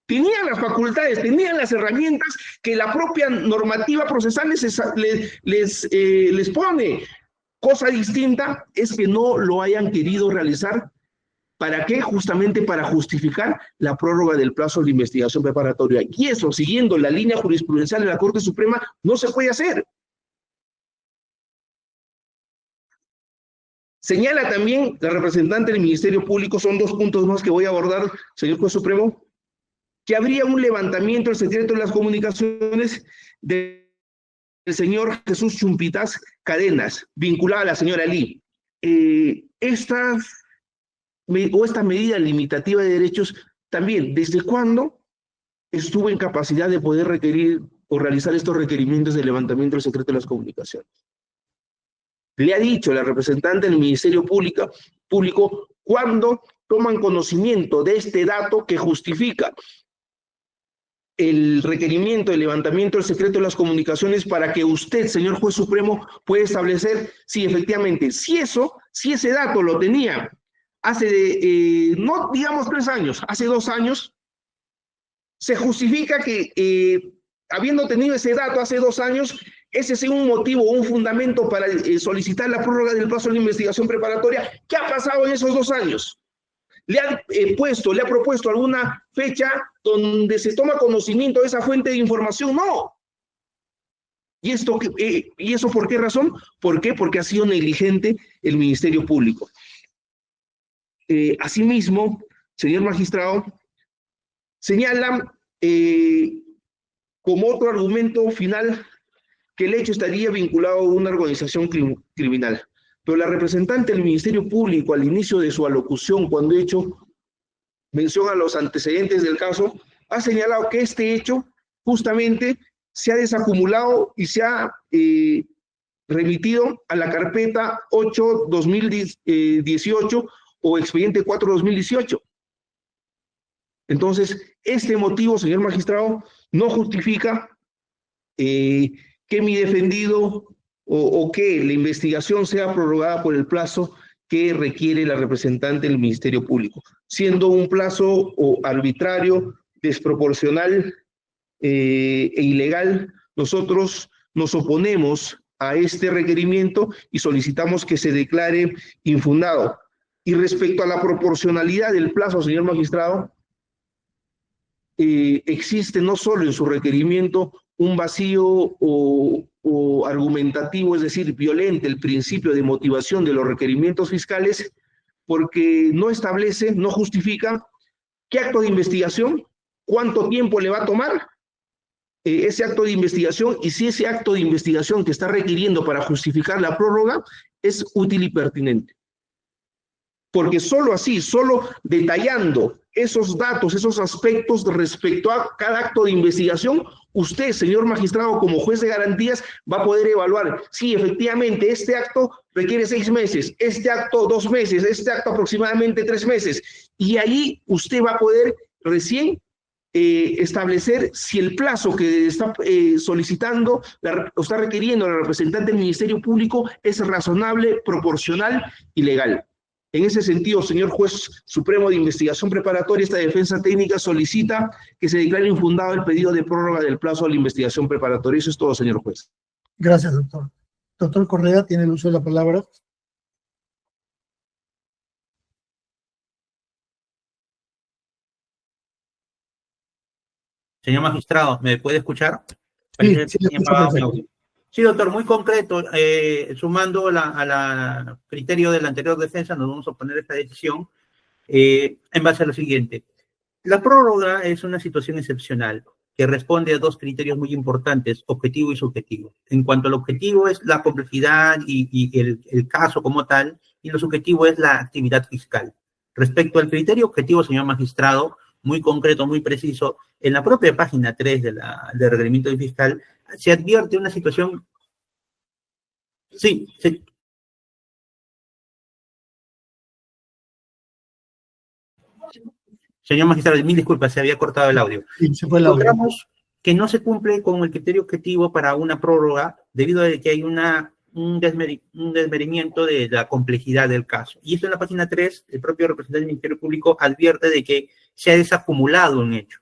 Tenían las facultades, tenían las herramientas que la propia normativa procesal les pone. Cosa distinta es que no lo hayan querido realizar. ¿Para qué? Justamente para justificar la prórroga del plazo de investigación preparatoria. Y eso, siguiendo la línea jurisprudencial de la Corte Suprema, no se puede hacer. Señala también la representante del Ministerio Público, son 2 puntos más que voy a abordar, señor Juez Supremo, que habría un levantamiento del secreto de las comunicaciones del señor Jesús Chumpitas Cadenas, vinculada a la señora Lee. Esta medida limitativa de derechos, también, ¿desde cuándo estuvo en capacidad de poder requerir o realizar estos requerimientos de levantamiento del secreto de las comunicaciones? Le ha dicho la representante del Ministerio Público cuándo toman conocimiento de este dato que justifica el requerimiento de levantamiento del secreto de las comunicaciones para que usted, señor Juez Supremo, pueda establecer si efectivamente, si ese dato lo tenía hace, no digamos 3 años, hace 2 años, se justifica que habiendo tenido ese dato hace 2 años, ese sea un motivo, un fundamento para solicitar la prórroga del plazo de la investigación preparatoria. ¿Qué ha pasado en esos 2 años? ¿Le ha propuesto alguna fecha donde se toma conocimiento de esa fuente de información? No. ¿Y eso por qué razón? ¿Por qué? Porque ha sido negligente el Ministerio Público. Asimismo, señor magistrado, señala como otro argumento final que el hecho estaría vinculado a una organización criminal. Pero la representante del Ministerio Público, al inicio de su alocución, cuando ha hecho mención a los antecedentes del caso, ha señalado que este hecho justamente se ha desacumulado y se ha remitido a la carpeta 8-2018 o expediente 4-2018. Entonces, este motivo, señor magistrado, no justifica que mi defendido o que la investigación sea prorrogada por el plazo que requiere la representante del Ministerio Público, siendo un plazo arbitrario, desproporcional e ilegal. Nosotros nos oponemos a este requerimiento y solicitamos que se declare infundado. Y respecto a la proporcionalidad del plazo, señor magistrado, existe no solo en su requerimiento un vacío o argumentativo, es decir, violenta el principio de motivación de los requerimientos fiscales, porque no establece, no justifica qué acto de investigación, cuánto tiempo le va a tomar ese acto de investigación y si ese acto de investigación que está requiriendo para justificar la prórroga es útil y pertinente. Porque solo así, solo detallando esos datos, esos aspectos respecto a cada acto de investigación, usted, señor magistrado, como juez de garantías, va a poder evaluar si efectivamente este acto requiere 6 meses, este acto 2 meses, este acto aproximadamente 3 meses. Y ahí usted va a poder recién establecer si el plazo que está solicitando o está requiriendo la representante del Ministerio Público es razonable, proporcional y legal. En ese sentido, señor Juez Supremo de Investigación Preparatoria, esta defensa técnica solicita que se declare infundado el pedido de prórroga del plazo de la investigación preparatoria. Eso es todo, señor juez. Gracias, doctor. Doctor Correa, tiene el uso de la palabra. Señor magistrado, ¿me puede escuchar? Sí, sí, sí, doctor, muy concreto. Sumando al criterio de la anterior defensa, nos vamos a oponer a esta decisión en base a lo siguiente. La prórroga es una situación excepcional que responde a 2 criterios muy importantes, objetivo y subjetivo. En cuanto al objetivo es la complejidad y el caso como tal, y lo subjetivo es la actividad fiscal. Respecto al criterio objetivo, señor magistrado, muy concreto, muy preciso, en la propia página 3 del requerimiento fiscal se advierte una situación. Sí, Señor magistrado, mil disculpas, se había cortado el audio. Y se fue el audio. Encontramos que no se cumple con el criterio objetivo para una prórroga debido a que hay un desmerimiento de la complejidad del caso. Y esto en la página 3, el propio representante del Ministerio Público advierte de que se ha desacumulado un hecho,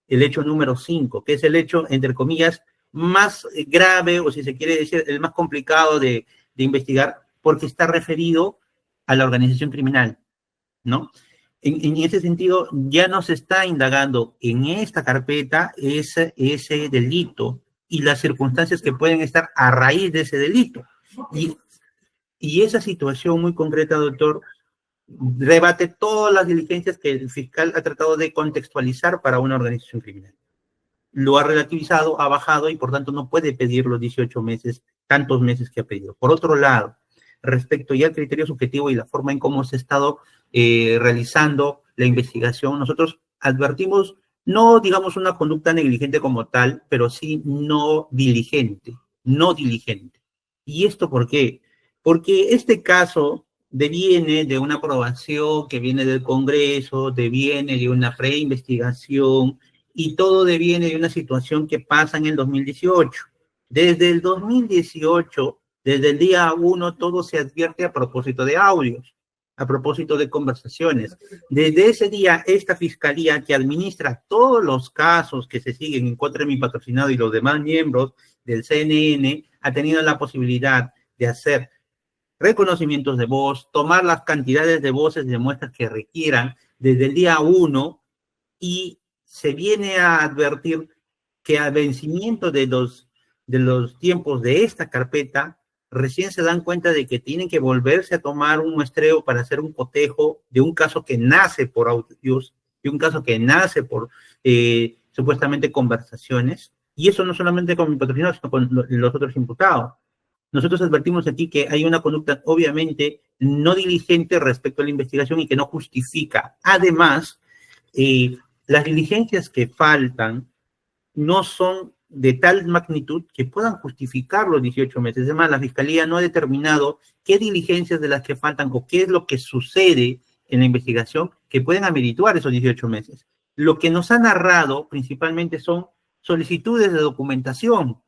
el hecho número 5, que es el hecho, entre comillas, más grave, o si se quiere decir, el más complicado de investigar, porque está referido a la organización criminal, ¿no? En ese sentido, ya no se está indagando en esta carpeta ese delito y las circunstancias que pueden estar a raíz de ese delito. Y esa situación muy concreta, doctor, rebate todas las diligencias que el fiscal ha tratado de contextualizar para una organización criminal. Lo ha relativizado, ha bajado y por tanto no puede pedir los 18 meses, tantos meses que ha pedido. Por otro lado, respecto ya al criterio subjetivo y la forma en cómo se ha estado realizando la investigación, nosotros advertimos, no digamos una conducta negligente como tal, pero sí no diligente. ¿Y esto por qué? Porque este caso deviene de una aprobación que viene del Congreso, deviene de una preinvestigación y todo deviene de una situación que pasa en el 2018. Desde el 2018, desde el día 1, todo se advierte a propósito de audios, a propósito de conversaciones. Desde ese día, esta fiscalía que administra todos los casos que se siguen en contra de mi patrocinado y los demás miembros del CNN, ha tenido la posibilidad de hacer reconocimientos de voz, tomar las cantidades de voces de muestras que requieran desde el día 1 y se viene a advertir que al vencimiento de los tiempos de esta carpeta, recién se dan cuenta de que tienen que volverse a tomar un muestreo para hacer un cotejo de un caso que nace por audios, de un caso que nace por supuestamente conversaciones, y eso no solamente con mi patrocinador, sino con los otros imputados. Nosotros advertimos aquí que hay una conducta obviamente no diligente respecto a la investigación y que no justifica. Además, las diligencias que faltan no son de tal magnitud que puedan justificar los 18 meses. Además, la Fiscalía no ha determinado qué diligencias de las que faltan o qué es lo que sucede en la investigación que pueden amerituar esos 18 meses. Lo que nos ha narrado principalmente son solicitudes de documentación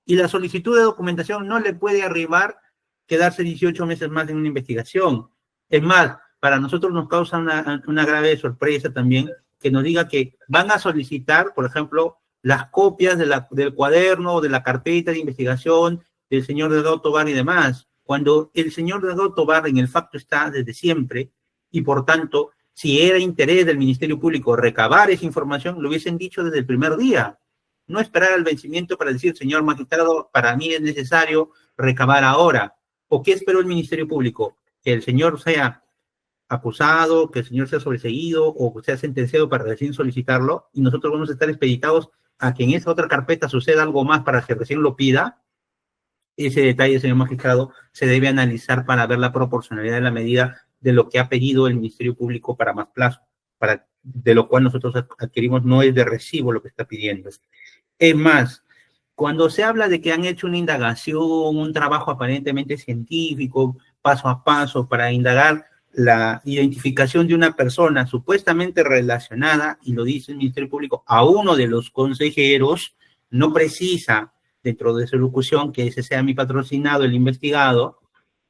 y la solicitud de documentación no le puede arribar quedarse 18 meses más en una investigación. Es más, para nosotros nos causa una grave sorpresa también que nos diga que van a solicitar, por ejemplo, las copias del cuaderno o de la carpeta de investigación del señor Delgado Tovar y demás, cuando el señor Delgado Tovar en el facto está desde siempre y por tanto, si era interés del Ministerio Público recabar esa información, lo hubiesen dicho desde el primer día. No esperar al vencimiento para decir, señor magistrado, para mí es necesario recabar ahora. ¿O qué esperó el Ministerio Público? Que el señor sea acusado, que el señor sea sobreseído o sea sentenciado para recién solicitarlo y nosotros vamos a estar expeditados a que en esa otra carpeta suceda algo más para que recién lo pida. Ese detalle, señor magistrado, se debe analizar para ver la proporcionalidad de la medida de lo que ha pedido el Ministerio Público para más plazo, de lo cual nosotros adquirimos, no es de recibo lo que está pidiendo. Es más, cuando se habla de que han hecho una indagación, un trabajo aparentemente científico, paso a paso, para indagar la identificación de una persona supuestamente relacionada, y lo dice el Ministerio Público, a uno de los consejeros, no precisa dentro de su locución que ese sea mi patrocinado, el investigado,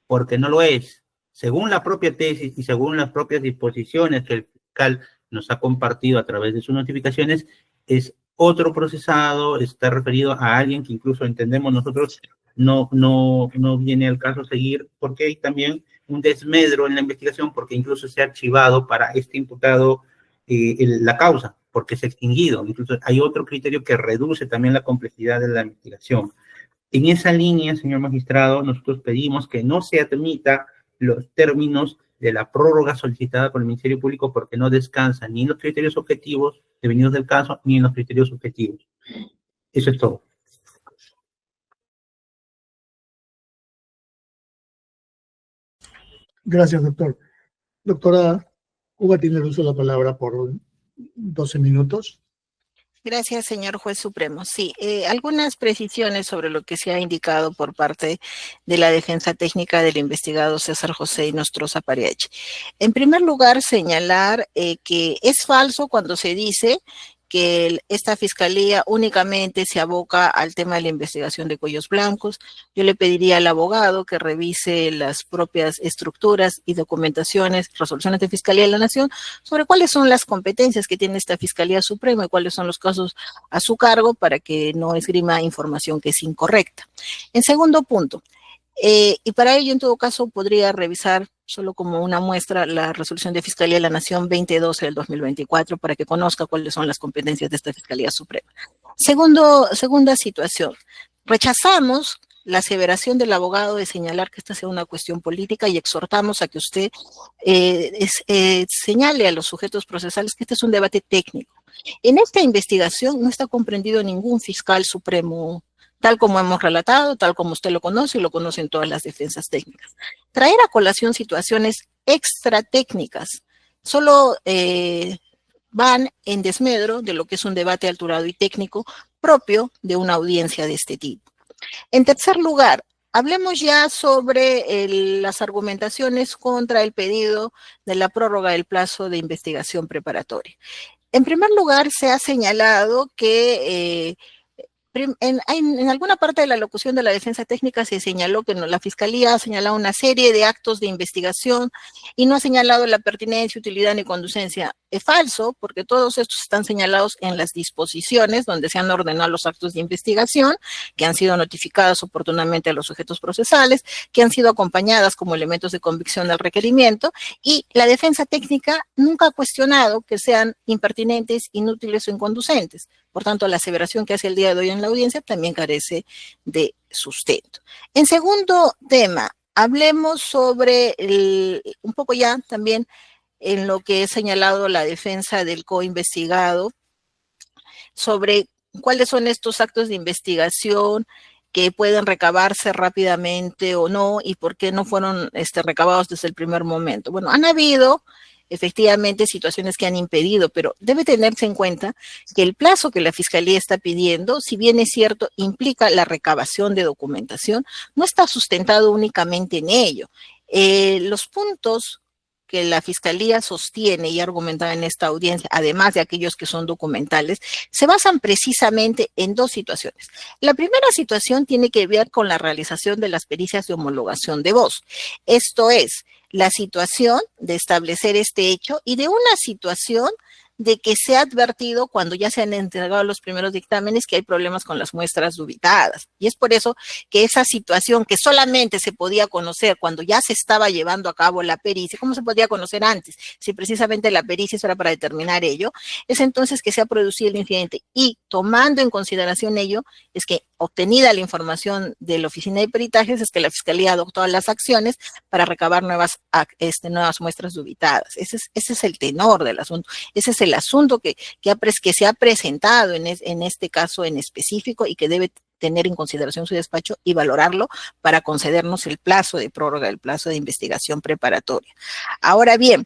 porque no lo es. Según la propia tesis y según las propias disposiciones que el fiscal nos ha compartido a través de sus notificaciones, es otro procesado, está referido a alguien que incluso entendemos nosotros no viene al caso seguir, porque hay también un desmedro en la investigación, porque incluso se ha archivado para este imputado la causa, porque se ha extinguido. Incluso hay otro criterio que reduce también la complejidad de la investigación. En esa línea, señor magistrado, nosotros pedimos que no se admita los términos de la prórroga solicitada por el Ministerio Público porque no descansa ni en los criterios objetivos devenidos del caso ni en los criterios subjetivos. Eso es todo. Gracias, doctor. Doctora Cuba tiene el uso de la palabra por 12 minutos. Gracias, señor juez supremo. Sí, algunas precisiones sobre lo que se ha indicado por parte de la defensa técnica del investigado César José Inostroza Pariachi. En primer lugar, señalar que es falso cuando se dice que esta fiscalía únicamente se aboca al tema de la investigación de cuellos blancos. Yo le pediría al abogado que revise las propias estructuras y documentaciones, resoluciones de Fiscalía de la Nación, sobre cuáles son las competencias que tiene esta Fiscalía Suprema y cuáles son los casos a su cargo para que no esgrima información que es incorrecta. En segundo punto, y para ello, en todo caso, podría revisar solo como una muestra la resolución de Fiscalía de la Nación 2012 del 2024 para que conozca cuáles son las competencias de esta Fiscalía Suprema. Segunda situación, rechazamos la aseveración del abogado de señalar que esta sea una cuestión política y exhortamos a que usted señale a los sujetos procesales que este es un debate técnico. En esta investigación no está comprendido ningún fiscal supremo, tal como hemos relatado, tal como usted lo conoce y lo conocen todas las defensas técnicas. Traer a colación situaciones extra técnicas solo van en desmedro de lo que es un debate alturado y técnico propio de una audiencia de este tipo. En tercer lugar, hablemos ya sobre las argumentaciones contra el pedido de la prórroga del plazo de investigación preparatoria. En primer lugar, se ha señalado que en alguna parte de la locución de la defensa técnica se señaló que la Fiscalía ha señalado una serie de actos de investigación y no ha señalado la pertinencia, utilidad ni conducencia. Es falso, porque todos estos están señalados en las disposiciones donde se han ordenado los actos de investigación, que han sido notificadas oportunamente a los sujetos procesales, que han sido acompañadas como elementos de convicción del requerimiento, y la defensa técnica nunca ha cuestionado que sean impertinentes, inútiles o inconducentes. Por tanto, la aseveración que hace el día de hoy en la audiencia también carece de sustento. En segundo tema, hablemos sobre un poco ya también en lo que he señalado la defensa del coinvestigado, sobre cuáles son estos actos de investigación que pueden recabarse rápidamente o no, y por qué no fueron recabados desde el primer momento. Bueno, han habido efectivamente situaciones que han impedido, pero debe tenerse en cuenta que el plazo que la Fiscalía está pidiendo, si bien es cierto, implica la recabación de documentación, no está sustentado únicamente en ello. Los puntos que la Fiscalía sostiene y argumenta en esta audiencia, además de aquellos que son documentales, se basan precisamente en dos situaciones. La primera situación tiene que ver con la realización de las pericias de homologación de voz. Esto es, la situación de establecer este hecho y de una situación de que se ha advertido cuando ya se han entregado los primeros dictámenes que hay problemas con las muestras dubitadas. Y es por eso que esa situación que solamente se podía conocer cuando ya se estaba llevando a cabo la pericia, ¿cómo se podía conocer antes? Si precisamente la pericia era para determinar ello, es entonces que se ha producido el incidente. Y tomando en consideración ello, es que obtenida la información de la Oficina de Peritajes, es que la Fiscalía adoptó las acciones para recabar nuevas muestras dubitadas. Ese es el tenor del asunto. Ese es el asunto que se ha presentado en este caso en específico y que debe tener en consideración su despacho y valorarlo para concedernos el plazo de prórroga, el plazo de investigación preparatoria. Ahora bien,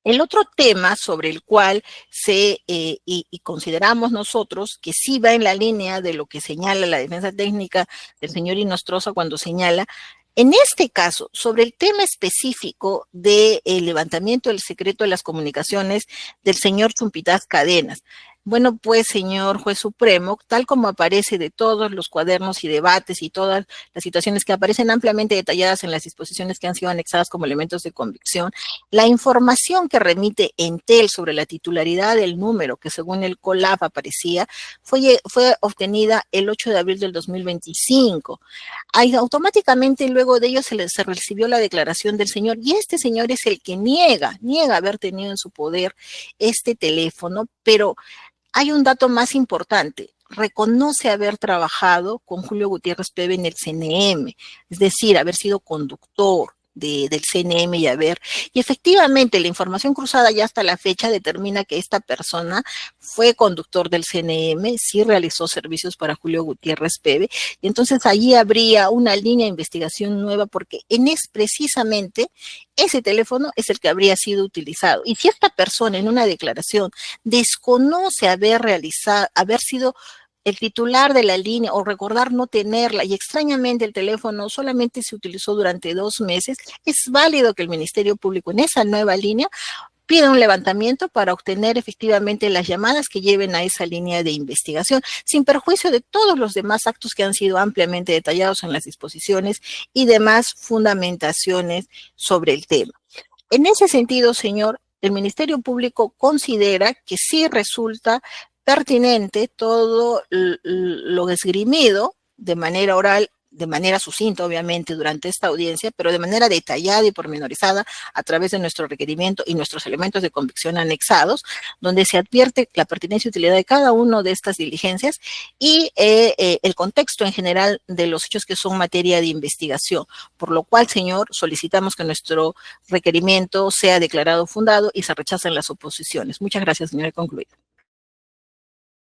el otro tema sobre el cual y consideramos nosotros que sí va en la línea de lo que señala la defensa técnica del señor Inostroza cuando señala, en este caso, sobre el tema específico del levantamiento del secreto de las comunicaciones del señor Chumpitaz Cadenas. Bueno, pues, señor juez supremo, tal como aparece de todos los cuadernos y debates y todas las situaciones que aparecen ampliamente detalladas en las disposiciones que han sido anexadas como elementos de convicción, la información que remite Entel sobre la titularidad del número que según el COLAF aparecía fue obtenida el 8 de abril del 2025. Automáticamente luego de ello se recibió la declaración del señor, y este señor es el que niega haber tenido en su poder este teléfono, pero hay un dato más importante. Reconoce haber trabajado con Julio Gutiérrez Pebe en el CNM, es decir, haber sido conductor. del CNM y y efectivamente la información cruzada ya hasta la fecha determina que esta persona fue conductor del CNM, sí realizó servicios para Julio Gutiérrez Peve, y entonces allí habría una línea de investigación nueva porque precisamente ese teléfono es el que habría sido utilizado. Y si esta persona en una declaración desconoce haber sido el titular de la línea o recordar no tenerla y extrañamente el teléfono solamente se utilizó durante 2 meses, es válido que el Ministerio Público en esa nueva línea pida un levantamiento para obtener efectivamente las llamadas que lleven a esa línea de investigación, sin perjuicio de todos los demás actos que han sido ampliamente detallados en las disposiciones y demás fundamentaciones sobre el tema. En ese sentido, señor, el Ministerio Público considera que sí resulta pertinente todo lo esgrimido de manera oral, de manera sucinta, obviamente, durante esta audiencia, pero de manera detallada y pormenorizada a través de nuestro requerimiento y nuestros elementos de convicción anexados, donde se advierte la pertinencia y utilidad de cada una de estas diligencias y el contexto en general de los hechos que son materia de investigación. Por lo cual, señor, solicitamos que nuestro requerimiento sea declarado fundado y se rechacen las oposiciones. Muchas gracias, señor. He concluido.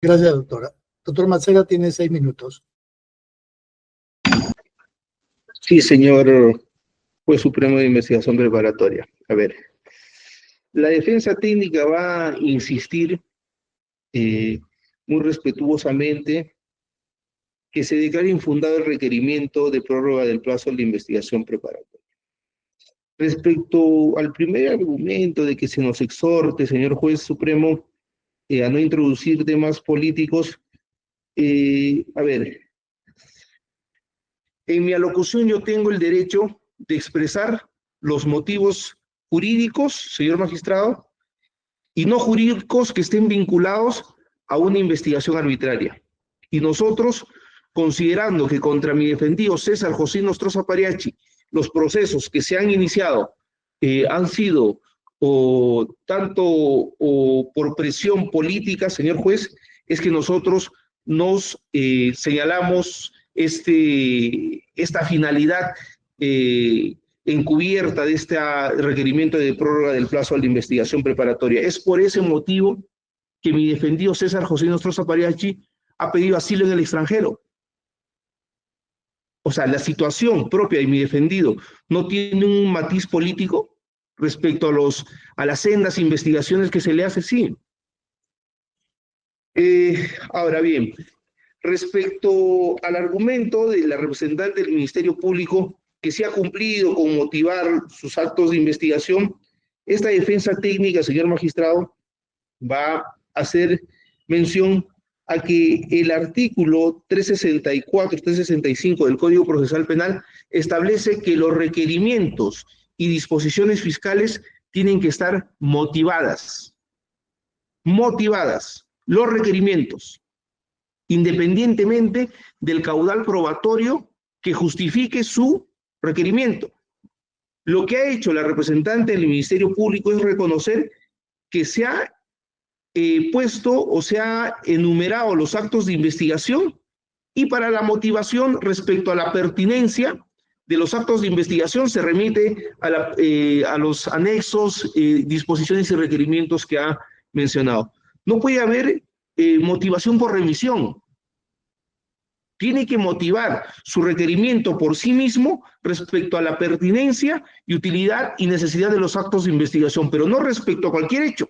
Gracias, doctora. Doctor Macera, tiene 6 minutos. Sí, señor Juez Supremo de Investigación Preparatoria. A ver, la defensa técnica va a insistir muy respetuosamente que se declare infundado el requerimiento de prórroga del plazo de la investigación preparatoria. Respecto al primer argumento de que se nos exhorte, señor Juez Supremo, a no introducir temas políticos, a ver, en mi alocución yo tengo el derecho de expresar los motivos jurídicos, señor magistrado, y no jurídicos que estén vinculados a una investigación arbitraria. Y nosotros, considerando que contra mi defendido César José Nostroza Pariachi, los procesos que se han iniciado han sido tanto por presión política, señor juez, es que nosotros nos señalamos esta finalidad encubierta de este requerimiento de prórroga del plazo de la investigación preparatoria. Es por ese motivo que mi defendido César José Nostroza Pariachi ha pedido asilo en el extranjero. O sea, la situación propia de mi defendido no tiene un matiz político respecto a las sendas investigaciones que se le hace, sí. Ahora bien, respecto al argumento de la representante del Ministerio Público que se ha cumplido con motivar sus actos de investigación, esta defensa técnica, señor magistrado, va a hacer mención a que el artículo 364, 365 del Código Procesal Penal establece que los requerimientos y disposiciones fiscales tienen que estar motivadas. Motivadas, los requerimientos, independientemente del caudal probatorio que justifique su requerimiento. Lo que ha hecho la representante del Ministerio Público es reconocer que se ha puesto o se ha enumerado los actos de investigación y para la motivación respecto a la pertinencia de los actos de investigación se remite a los anexos, disposiciones y requerimientos que ha mencionado. No puede haber motivación por remisión. Tiene que motivar su requerimiento por sí mismo respecto a la pertinencia y utilidad y necesidad de los actos de investigación, pero no respecto a cualquier hecho,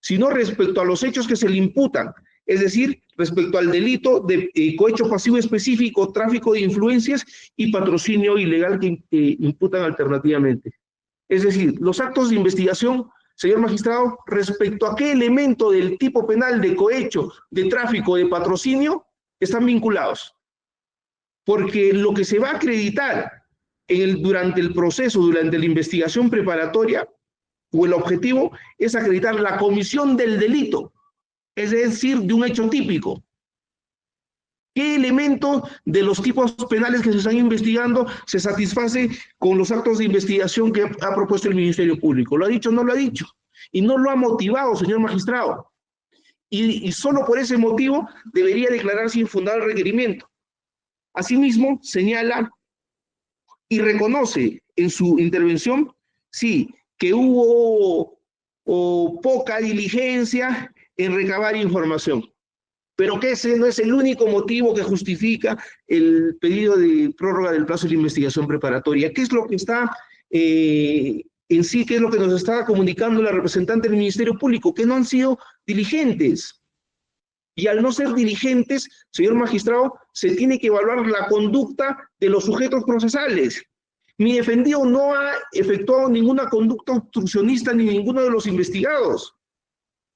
sino respecto a los hechos que se le imputan, es decir, respecto al delito de cohecho pasivo específico, tráfico de influencias y patrocinio ilegal que imputan alternativamente. Es decir, los actos de investigación, señor magistrado, respecto a qué elemento del tipo penal de cohecho, de tráfico, de patrocinio, están vinculados. Porque lo que se va a acreditar durante el proceso, durante la investigación preparatoria, o el objetivo es acreditar la comisión del delito, es decir, de un hecho típico. ¿Qué elemento de los tipos penales que se están investigando se satisface con los actos de investigación que ha propuesto el Ministerio Público? ¿Lo ha dicho o no lo ha dicho? Y no lo ha motivado, señor magistrado. Y solo por ese motivo debería declararse infundado el requerimiento. Asimismo, señala y reconoce en su intervención, sí, que hubo poca diligencia en recabar información, pero que ese no es el único motivo que justifica el pedido de prórroga del plazo de la investigación preparatoria. ¿Qué es lo que está en sí, qué es lo que nos está comunicando la representante del Ministerio Público? Que no han sido diligentes. Y al no ser diligentes, señor magistrado, se tiene que evaluar la conducta de los sujetos procesales. Mi defendido no ha efectuado ninguna conducta obstruccionista ni ninguno de los investigados.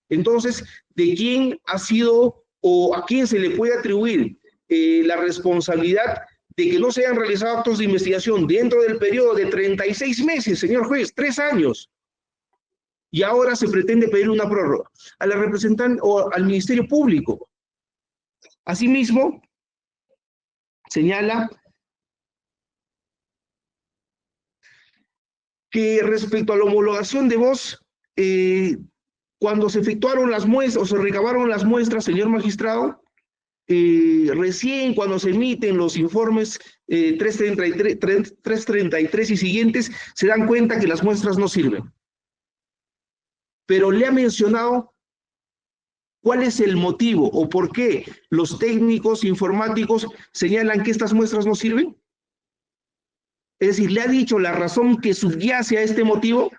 Entonces, ¿de quién ha sido o a quién se le puede atribuir la responsabilidad de que no se hayan realizado actos de investigación dentro del periodo de 36 meses, señor juez, 3 años? Y ahora se pretende pedir una prórroga a la representante o al Ministerio Público. Asimismo, señala que respecto a la homologación de voz, cuando se efectuaron las muestras o se recabaron las muestras, señor magistrado, recién cuando se emiten los informes 333 y siguientes, se dan cuenta que las muestras no sirven. Pero le ha mencionado cuál es el motivo o por qué los técnicos informáticos señalan que estas muestras no sirven. Es decir, le ha dicho la razón que subyace a este motivo,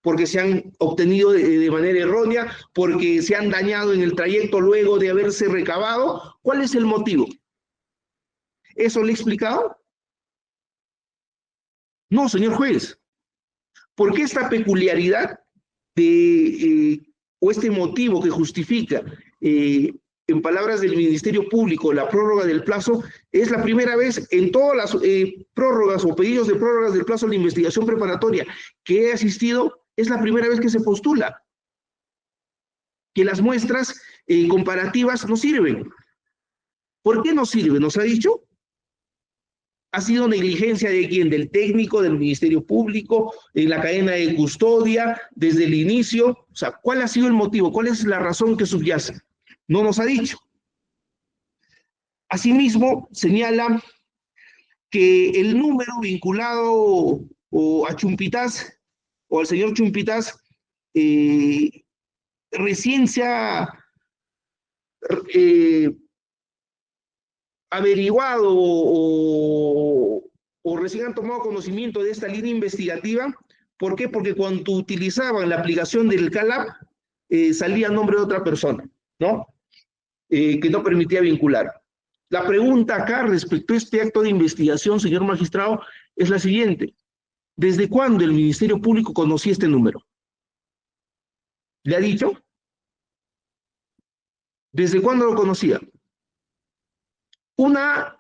porque se han obtenido de manera errónea, porque se han dañado en el trayecto luego de haberse recabado. ¿Cuál es el motivo? ¿Eso le he explicado? No, señor juez. ¿Por qué esta peculiaridad o este motivo que justifica, en palabras del Ministerio Público, la prórroga del plazo? Es la primera vez en todas las prórrogas o pedidos de prórrogas del plazo de la investigación preparatoria que he asistido, es la primera vez que se postula que las muestras comparativas no sirven. ¿Por qué no sirven? ¿Nos ha dicho? ¿Ha sido negligencia de quién? ¿Del técnico, del Ministerio Público, en la cadena de custodia, desde el inicio? O sea, ¿cuál ha sido el motivo? ¿Cuál es la razón que subyace? No nos ha dicho. Asimismo, señala que el número vinculado a Chumpitaz, o al señor Chumpitaz, recién se ha averiguado o recién han tomado conocimiento de esta línea investigativa. ¿Por qué? Porque cuando utilizaban la aplicación del CalAP, salía el nombre de otra persona, ¿no? Que no permitía vincular. La pregunta acá respecto a este acto de investigación, señor magistrado, es la siguiente. ¿Desde cuándo el Ministerio Público conocía este número? ¿Le ha dicho? ¿Desde cuándo lo conocía? Una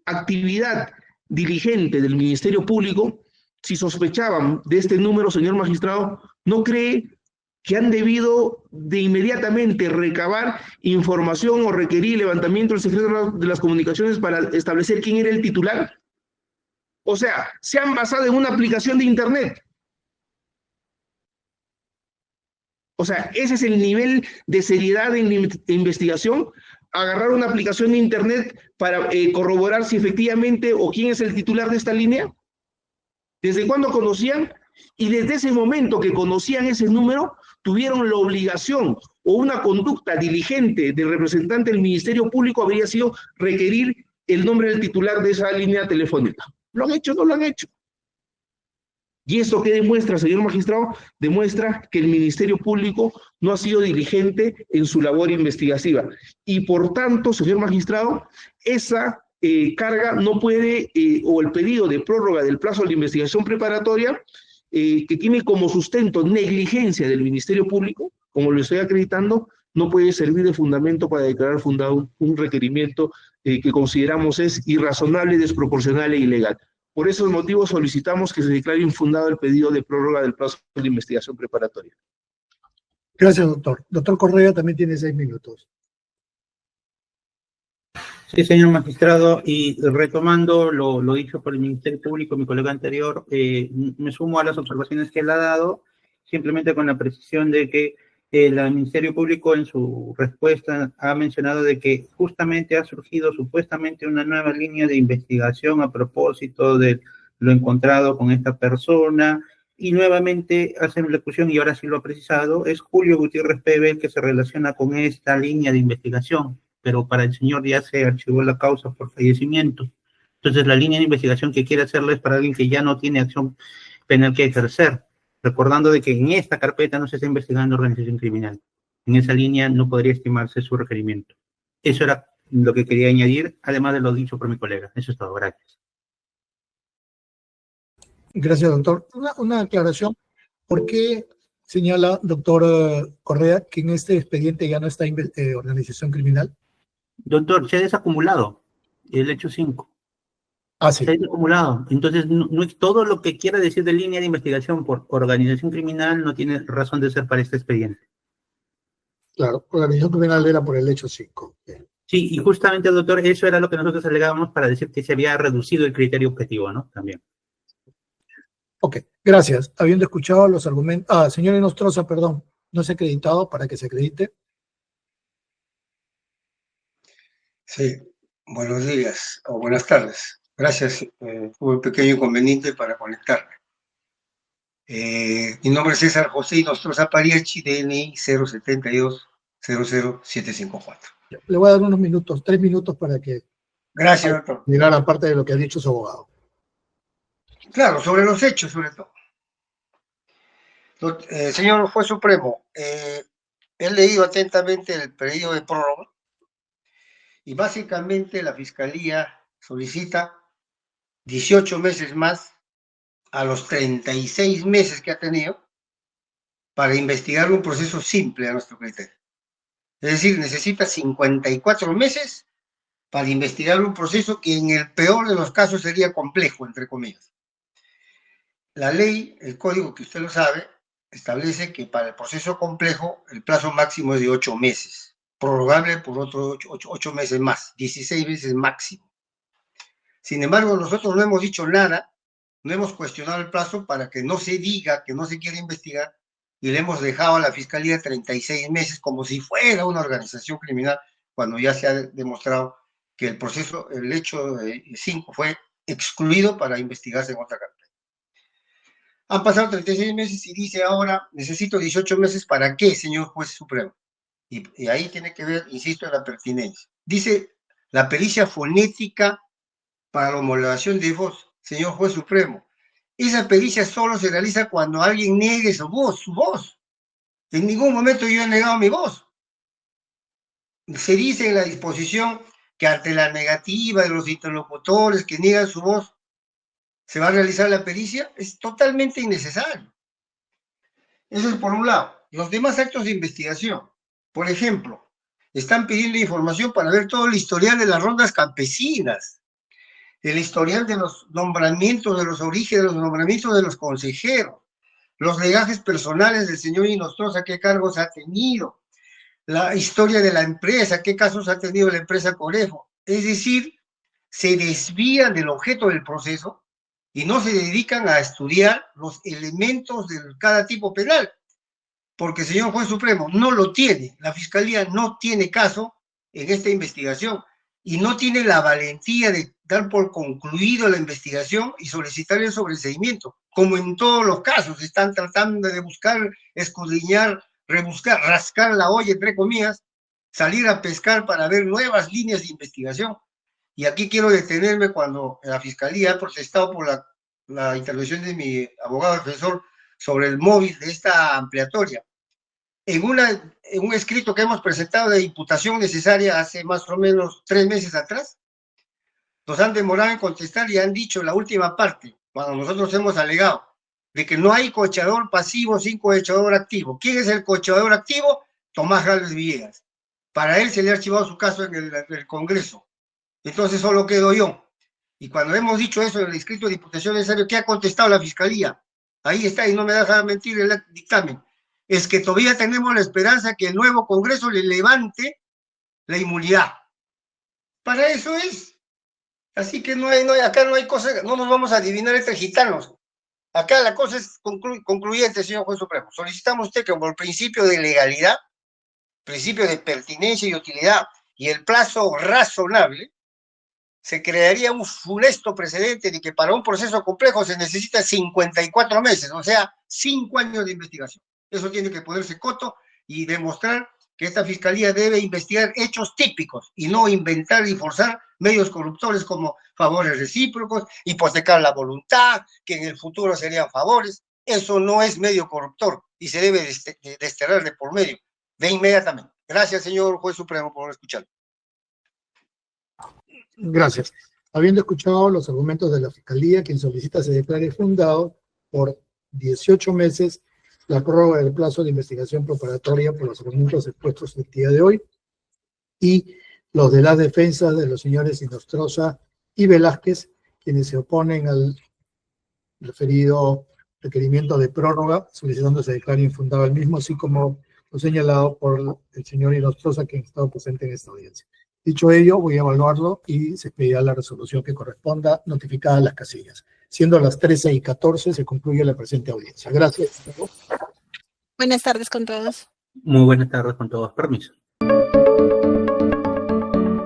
actividad diligente del Ministerio Público, si sospechaban de este número, señor magistrado, ¿no cree que han debido de inmediatamente recabar información o requerir levantamiento del secreto de las comunicaciones para establecer quién era el titular? O sea, se han basado en una aplicación de Internet. O sea, ese es el nivel de seriedad en la investigación. Agarrar una aplicación de Internet para corroborar si efectivamente o quién es el titular de esta línea. ¿Desde cuándo conocían? Y desde ese momento que conocían ese número, tuvieron la obligación o una conducta diligente del representante del Ministerio Público habría sido requerir el nombre del titular de esa línea telefónica. ¿Lo han hecho o no lo han hecho? ¿Y esto qué demuestra, señor magistrado? Demuestra que el Ministerio Público no ha sido diligente en su labor investigativa. Y por tanto, señor magistrado, esa carga no puede, o el pedido de prórroga del plazo de la investigación preparatoria, que tiene como sustento negligencia del Ministerio Público, como lo estoy acreditando, no puede servir de fundamento para declarar fundado un requerimiento que consideramos es irrazonable, desproporcional e ilegal. Por esos motivos solicitamos que se declare infundado el pedido de prórroga del plazo de investigación preparatoria. Gracias, doctor. Doctor Correa también tiene 6 minutos. Sí, señor magistrado, y retomando lo dicho por el Ministerio Público, mi colega anterior, me sumo a las observaciones que él ha dado, simplemente con la precisión de que El Ministerio Público en su respuesta ha mencionado de que justamente ha surgido supuestamente una nueva línea de investigación a propósito de lo encontrado con esta persona, y nuevamente hacen la acusación, y ahora sí lo ha precisado, es Julio Gutiérrez Pebe el que se relaciona con esta línea de investigación, pero para el señor ya se archivó la causa por fallecimiento. Entonces la línea de investigación que quiere hacerle es para alguien que ya no tiene acción penal que ejercer, recordando de que en esta carpeta no se está investigando organización criminal. En esa línea no podría estimarse su requerimiento. Eso era lo que quería añadir, además de lo dicho por mi colega. Eso es todo. Gracias. Gracias, doctor. Una aclaración. ¿Por qué señala, doctor Correa, que en este expediente ya no está organización criminal? Doctor, se ha desacumulado el hecho 5. Ah, sí. Se ha desacumulado. Entonces, no es todo lo que quiera decir de línea de investigación por organización criminal no tiene razón de ser para este expediente. Claro, organización criminal era por el hecho 5. Sí, y justamente, doctor, eso era lo que nosotros alegábamos para decir que se había reducido el criterio objetivo, ¿no? También. Ok, gracias. Habiendo escuchado los argumentos... señor Inostroza, perdón, no se ha acreditado para que se acredite. Sí, buenos días o buenas tardes. Gracias, hubo un pequeño inconveniente para conectarme. Mi nombre es César José Inostroza Pariachi, DNI 072-00754. Le voy a dar unos minutos, 3 minutos para que... Gracias, doctor. Mirar aparte de lo que ha dicho su abogado. Claro, sobre los hechos, sobre todo. Señor Juez Supremo, he leído atentamente el pedido de prórroga y básicamente la Fiscalía solicita 18 meses más a los 36 meses que ha tenido para investigar un proceso simple a nuestro criterio. Es decir, necesita 54 meses para investigar un proceso que en el peor de los casos sería complejo, entre comillas. La ley, el código que usted lo sabe, establece que para el proceso complejo el plazo máximo es de 8 meses, prorrogable por otros 8 meses más, 16 meses máximo. Sin embargo, nosotros no hemos dicho nada, no hemos cuestionado el plazo para que no se diga que no se quiere investigar, y le hemos dejado a la Fiscalía 36 meses como si fuera una organización criminal, cuando ya se ha demostrado que el proceso, el hecho 5 fue excluido para investigarse en otra carpeta. Han pasado 36 meses y dice ahora, necesito 18 meses, ¿para qué, señor Juez Supremo? Y ahí tiene que ver, insisto, en la pertinencia. Dice la pericia fonética para la homologación de voz, señor Juez Supremo. Esa pericia solo se realiza cuando alguien niegue su voz. En ningún momento yo he negado mi voz. Se dice en la disposición que ante la negativa de los interlocutores que niegan su voz, se va a realizar la pericia. Es totalmente innecesario. Eso es por un lado. Los demás actos de investigación, por ejemplo, están pidiendo información para ver todo el historial de las rondas campesinas, el historial de los nombramientos, de los orígenes de los nombramientos de los consejeros, los legajes personales del señor Inostroza, qué cargos ha tenido, la historia de la empresa, qué casos ha tenido la empresa Corefo. Es decir, se desvían del objeto del proceso y no se dedican a estudiar los elementos de cada tipo penal, porque, señor Juez Supremo, no lo tiene. La Fiscalía no tiene caso en esta investigación y no tiene la valentía de dar por concluido la investigación y solicitar el sobreseimiento. Como en todos los casos, están tratando de buscar, escudriñar, rebuscar, rascar la olla, entre comillas, salir a pescar para ver nuevas líneas de investigación. Y aquí quiero detenerme cuando la Fiscalía ha protestado por la intervención de mi abogado defensor sobre el móvil de esta ampliatoria. En un escrito que hemos presentado de imputación necesaria hace más o menos 3 meses atrás, nos han demorado en contestar y han dicho la última parte, cuando nosotros hemos alegado, de que no hay cohechodor pasivo sin cohechodor activo. ¿Quién es el cohechodor activo? Tomás Gálvez Villegas. Para él se le ha archivado su caso en el Congreso. Entonces solo quedo yo. Y cuando hemos dicho eso en el escrito de imputación necesario, ¿qué ha contestado la Fiscalía? Ahí está, y no me deja mentir el dictamen. Es que todavía tenemos la esperanza que el nuevo Congreso le levante la inmunidad. Para eso es. Así que acá no hay cosa, no nos vamos a adivinar entre gitanos. Acá la cosa es concluyente, señor juez supremo. Solicitamos usted que, como el principio de legalidad, principio de pertinencia y utilidad y el plazo razonable, se crearía un funesto precedente de que para un proceso complejo se necesita 54 meses, o sea, 5 años de investigación. Eso tiene que ponerse coto y demostrar que esta fiscalía debe investigar hechos típicos y no inventar y forzar medios corruptores como favores recíprocos, hipotecar la voluntad, que en el futuro serían favores. Eso no es medio corruptor y se debe desterrar de por medio, de inmediatamente. Gracias, señor juez supremo, por escuchar. Gracias. Habiendo escuchado los argumentos de la Fiscalía, quien solicita se declare fundado por 18 meses la prórroga del plazo de investigación preparatoria por los argumentos expuestos el día de hoy, y los de las defensas de los señores Inostroza y Velázquez, quienes se oponen al referido requerimiento de prórroga, solicitando se declare infundado el mismo, así como lo señalado por el señor Inostroza, quien ha estado presente en esta audiencia. Dicho ello, voy a evaluarlo y se pedirá la resolución que corresponda, notificada a las casillas. Siendo las 13:14, se concluye la presente audiencia. Gracias. Buenas tardes con todos. Muy buenas tardes con todos. Permiso.